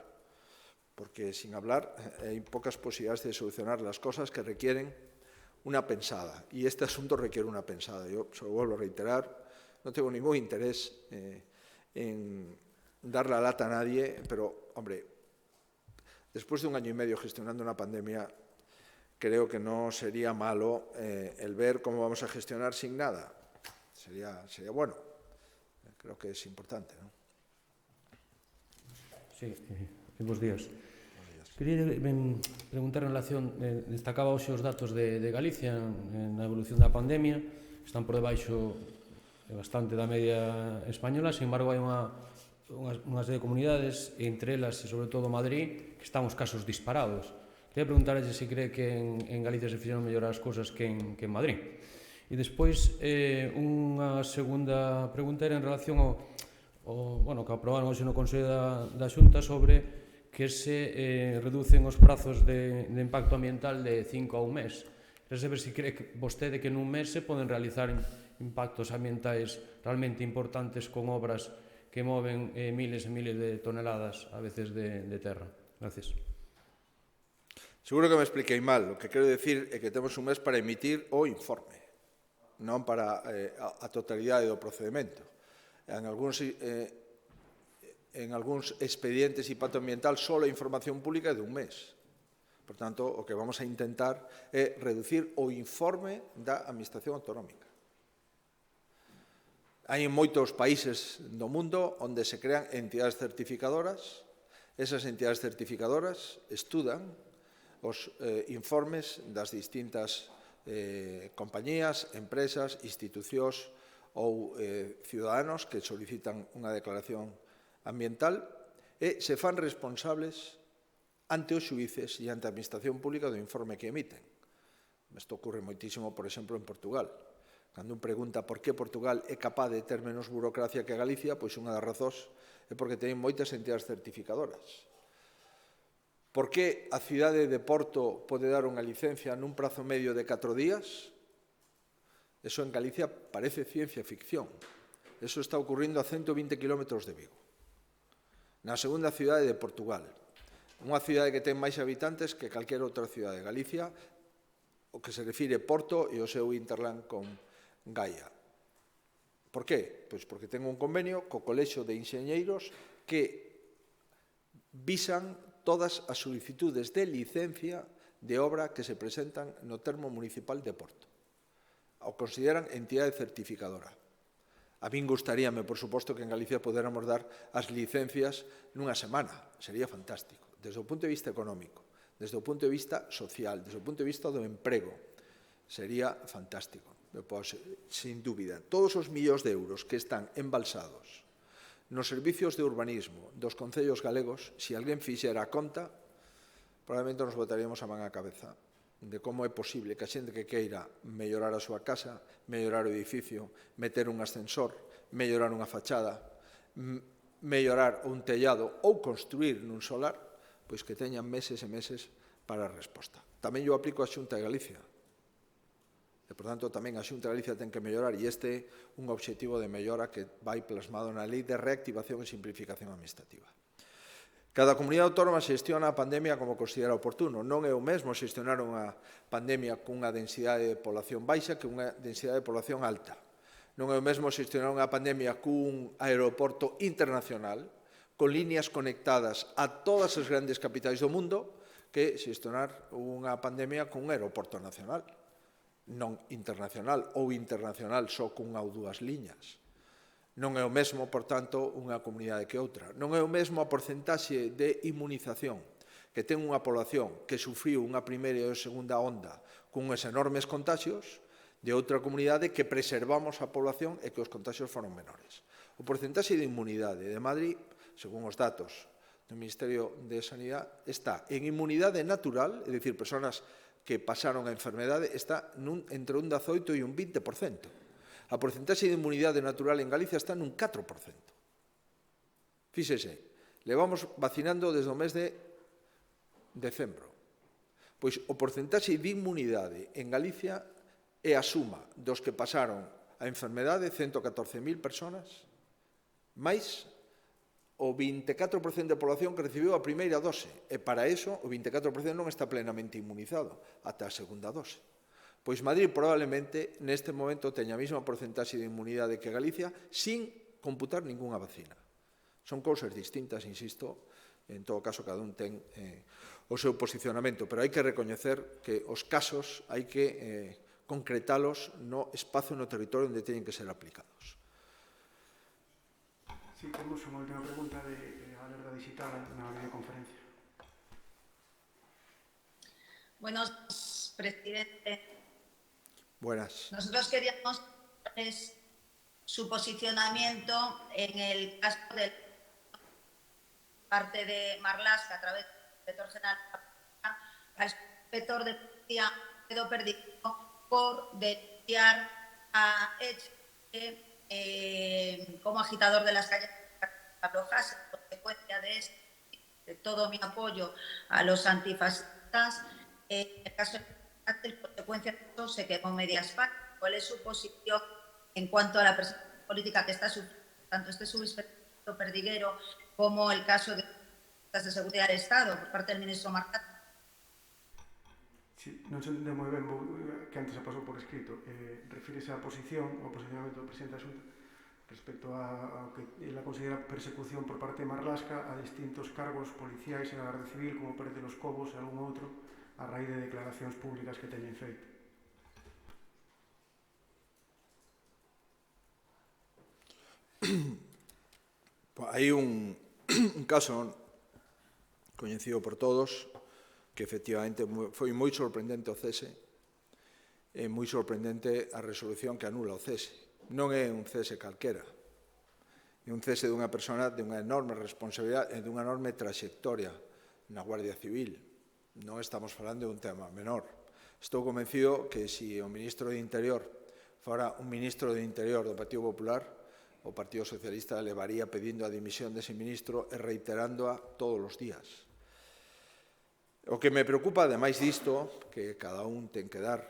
porque sin hablar hay pocas posibilidades de solucionar las cosas que requieren una pensada. Y este asunto requiere una pensada. Yo se lo vuelvo a reiterar, no tengo ningún interés en dar la lata a nadie, pero, hombre, después de 1 año y medio gestionando una pandemia, creo que no sería malo el ver cómo vamos a gestionar sin nada. Sería bueno. Creo que es importante, ¿no?
Sí, buenos días. Quería preguntar en relación, destacaba hoxe os datos de Galicia na evolución da pandemia, están por debaixo bastante da media española, sin embargo hai unha serie de comunidades, entre elas e sobre todo Madrid, que están os casos disparados. Quería preguntarlle se cree que en Galicia se fixeron mellor as cousas que en Madrid. E despois, unha segunda pregunta era en relación ao que aprobaron hoxe no Consello da Xunta sobre que se reducen os prazos de impacto ambiental de 5 a 1 mes. Quero saber se cree que vostede que nun mes se poden realizar impactos ambientais realmente importantes con obras que moven miles e miles de toneladas a veces de terra. Gracias.
Seguro que me expliquei mal. O que quero decir é que temos un mes para emitir o informe, non para a totalidade do procedimento. En algúns expedientes de impacto ambiental só a información pública é de un mes. Por tanto, o que vamos a intentar é reducir o informe da Administración Autonómica. Hai moitos países do mundo onde se crean entidades certificadoras. Esas entidades certificadoras estudan os informes das distintas compañías, empresas, institucións ou ciudadanos que solicitan unha declaración ambiental e se fan responsables ante os xuíces e ante a administración pública do informe que emiten. Isto ocorre moitísimo, por exemplo, en Portugal. Cando un pregunta por que Portugal é capaz de ter menos burocracia que Galicia, pois unha das razóns é porque ten moitas entidades certificadoras. Por que a cidade de Porto pode dar unha licencia nun prazo medio de 4 días? Eso en Galicia parece ciencia ficción. Eso está ocurrindo a 120 kilómetros de Vigo. Na segunda cidade de Portugal, unha cidade que ten máis habitantes que calquera outra cidade de Galicia, o que se refire Porto e o seu interland con Gaia. Por qué? Pois porque ten un convenio co Colexio de Enxeñeiros que visan todas as solicitudes de licencia de obra que se presentan no termo municipal de Porto. O consideran entidade certificadora. A min gustaríame, por suposto, que en Galicia podéramos dar as licencias nunha semana. Sería fantástico, desde o punto de vista económico, desde o punto de vista social, desde o punto de vista do emprego. Sería fantástico, sin dúbida. Todos os millóns de euros que están embalsados nos servicios de urbanismo dos concellos galegos, se alguén fixera a conta, probablemente nos botaríamos a man á cabeza de como é posible que a xente que queira mellorar a súa casa, mellorar o edificio, meter un ascensor, mellorar unha fachada, mellorar un tellado ou construir nun solar, pois que teñan meses e meses para a resposta. Tamén yo aplico a Xunta de Galicia. E, por tanto, tamén a Xunta de Galicia ten que mellorar e este é un objetivo de mellora que vai plasmado na Lei de Reactivación e Simplificación Administrativa. Cada comunidade autónoma xestiona a pandemia como considera oportuno. Non é o mesmo xestionar unha pandemia cunha densidade de población baixa que unha densidade de población alta. Non é o mesmo xestionar unha pandemia cun aeroporto internacional con líneas conectadas a todas as grandes capitais do mundo que xestionar unha pandemia cun aeroporto nacional, non internacional ou internacional só cunha ou dúas liñas. Non é o mesmo, por tanto, unha comunidade que outra. Non é o mesmo a porcentaxe de inmunización que ten unha población que sufriu unha primeira e segunda onda cunhas enormes contagios de outra comunidade que preservamos a población e que os contagios foron menores. O porcentaxe de inmunidade de Madrid, según os datos do Ministerio de Sanidade, está en inmunidade natural, é dicir, persoas que pasaron a enfermedade, está entre un 18 e un 20%. A porcentaxe de inmunidade natural en Galicia está nun 4%. Fíxese, levamos vacinando desde o mes de decembro. Pois o porcentaxe de inmunidade en Galicia é a suma dos que pasaron a enfermedade, 114.000 persoas, máis o 24% da población que recibiu a primeira dose. E para eso, o 24% non está plenamente inmunizado ata a segunda dose. Pois Madrid probablemente neste momento teña a mesma porcentaxe de inmunidade que Galicia sin computar ninguna vacina. Son cousas distintas, insisto, en todo caso cada un ten o seu posicionamento, pero hai que recoñecer que os casos hai que concretalos no espazo, no territorio onde teñen que ser aplicados.
Sí, temos unha última pregunta de Alerta Digital na videoconferencia.
Buenos, presidente.
Buenas.
Nosotros queríamos su posicionamiento en el caso de parte de Marlaska a través del inspector general. El inspector de policía quedó perdido por denunciar a Eche como agitador de las calles Rojas. En consecuencia de todo mi apoyo a los antifascistas, en el caso de consecuencia de eso se quedó media España. ¿Cuál es su posición en cuanto a la persecución política que está sufriendo tanto este subinspector Perdiguero como el caso de las de seguridad del Estado por parte del ministro Marcat?
Sí, non se entende moi ben que antes se pasou por escrito. Refírese á posición, ao posicionamento do presidente da Xunta respecto a que ela considera persecución por parte de Marlaska a distintos cargos policiais en a Garda Civil, como Pérez de los Cobos e algún outro, a raíz de declaracións públicas que teñen feito.
Hai un caso coñecido por todos que efectivamente foi moi sorprendente o cese e moi sorprendente a resolución que anula o cese. Non é un cese calquera, e un cese dunha persona de unha enorme responsabilidade e dunha enorme traxectoria na Guardia Civil. Non estamos falando de un tema menor. Estou convencido que se o ministro de Interior fora un ministro de Interior do Partido Popular, o Partido Socialista levaría pedindo a dimisión dese ministro e reiterándoa todos os días. O que me preocupa, ademais disto, que cada un ten que dar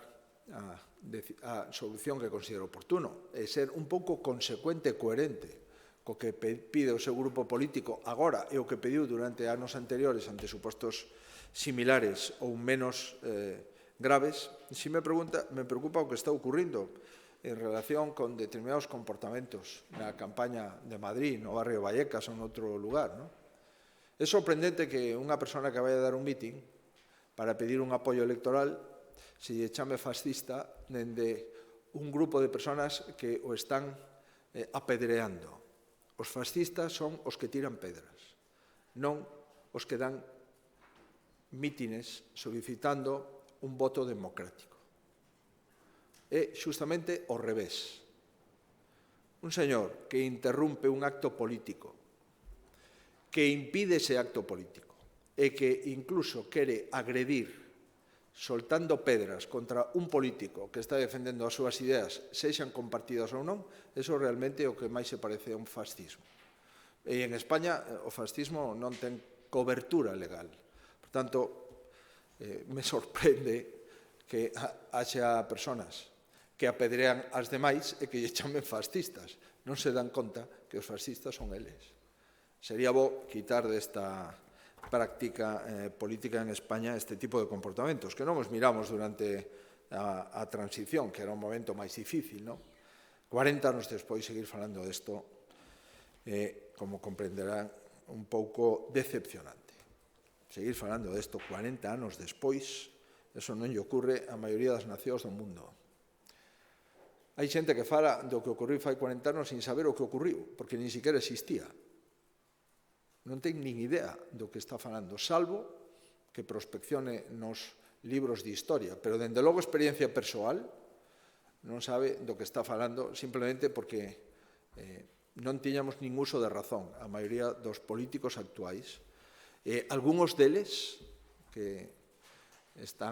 a solución que considero oportuno, é ser un pouco consecuente e coherente co que pide o seu grupo político agora e o que pediu durante anos anteriores ante supostos similares ou menos graves. Si me preocupa o que está ocurrindo en relación con determinados comportamentos na campaña de Madrid, no barrio Vallecas ou en outro lugar. É sorprendente que unha persona que vai a dar un mitin para pedir un apoio electoral se lle chame fascista dende un grupo de personas que o están apedreando. Os fascistas son os que tiran pedras, non os que dan mítines solicitando un voto democrático. É xustamente ao revés. Un señor que interrumpe un acto político, que impide ese acto político e que incluso quere agredir soltando pedras contra un político que está defendendo as súas ideas, sexan compartidas ou non, eso realmente é o que máis se parece a un fascismo. E en España o fascismo non ten cobertura legal. Por tanto, me sorprende que haxa personas que apedrean as demais e que lle chamen fascistas. Non se dan conta que os fascistas son eles. Sería bo quitar desta práctica política en España este tipo de comportamentos, que non os miramos durante a transición, que era un momento máis difícil, non? 40 anos despois seguir falando desto, como comprenderán, un pouco decepcionante. Seguir falando desto 40 anos despois, eso non lle ocurre á maioría das nacións do mundo. Hai xente que fala do que ocorriu fai 40 anos sin saber o que ocorriu, porque nin siquiera existía. Non ten nin idea do que está falando, salvo que prospeccione nos libros de historia, pero, dende logo, experiencia persoal, non sabe do que está falando simplemente porque non tiñamos nin uso de razón a maioría dos políticos actuais. Algúns deles que están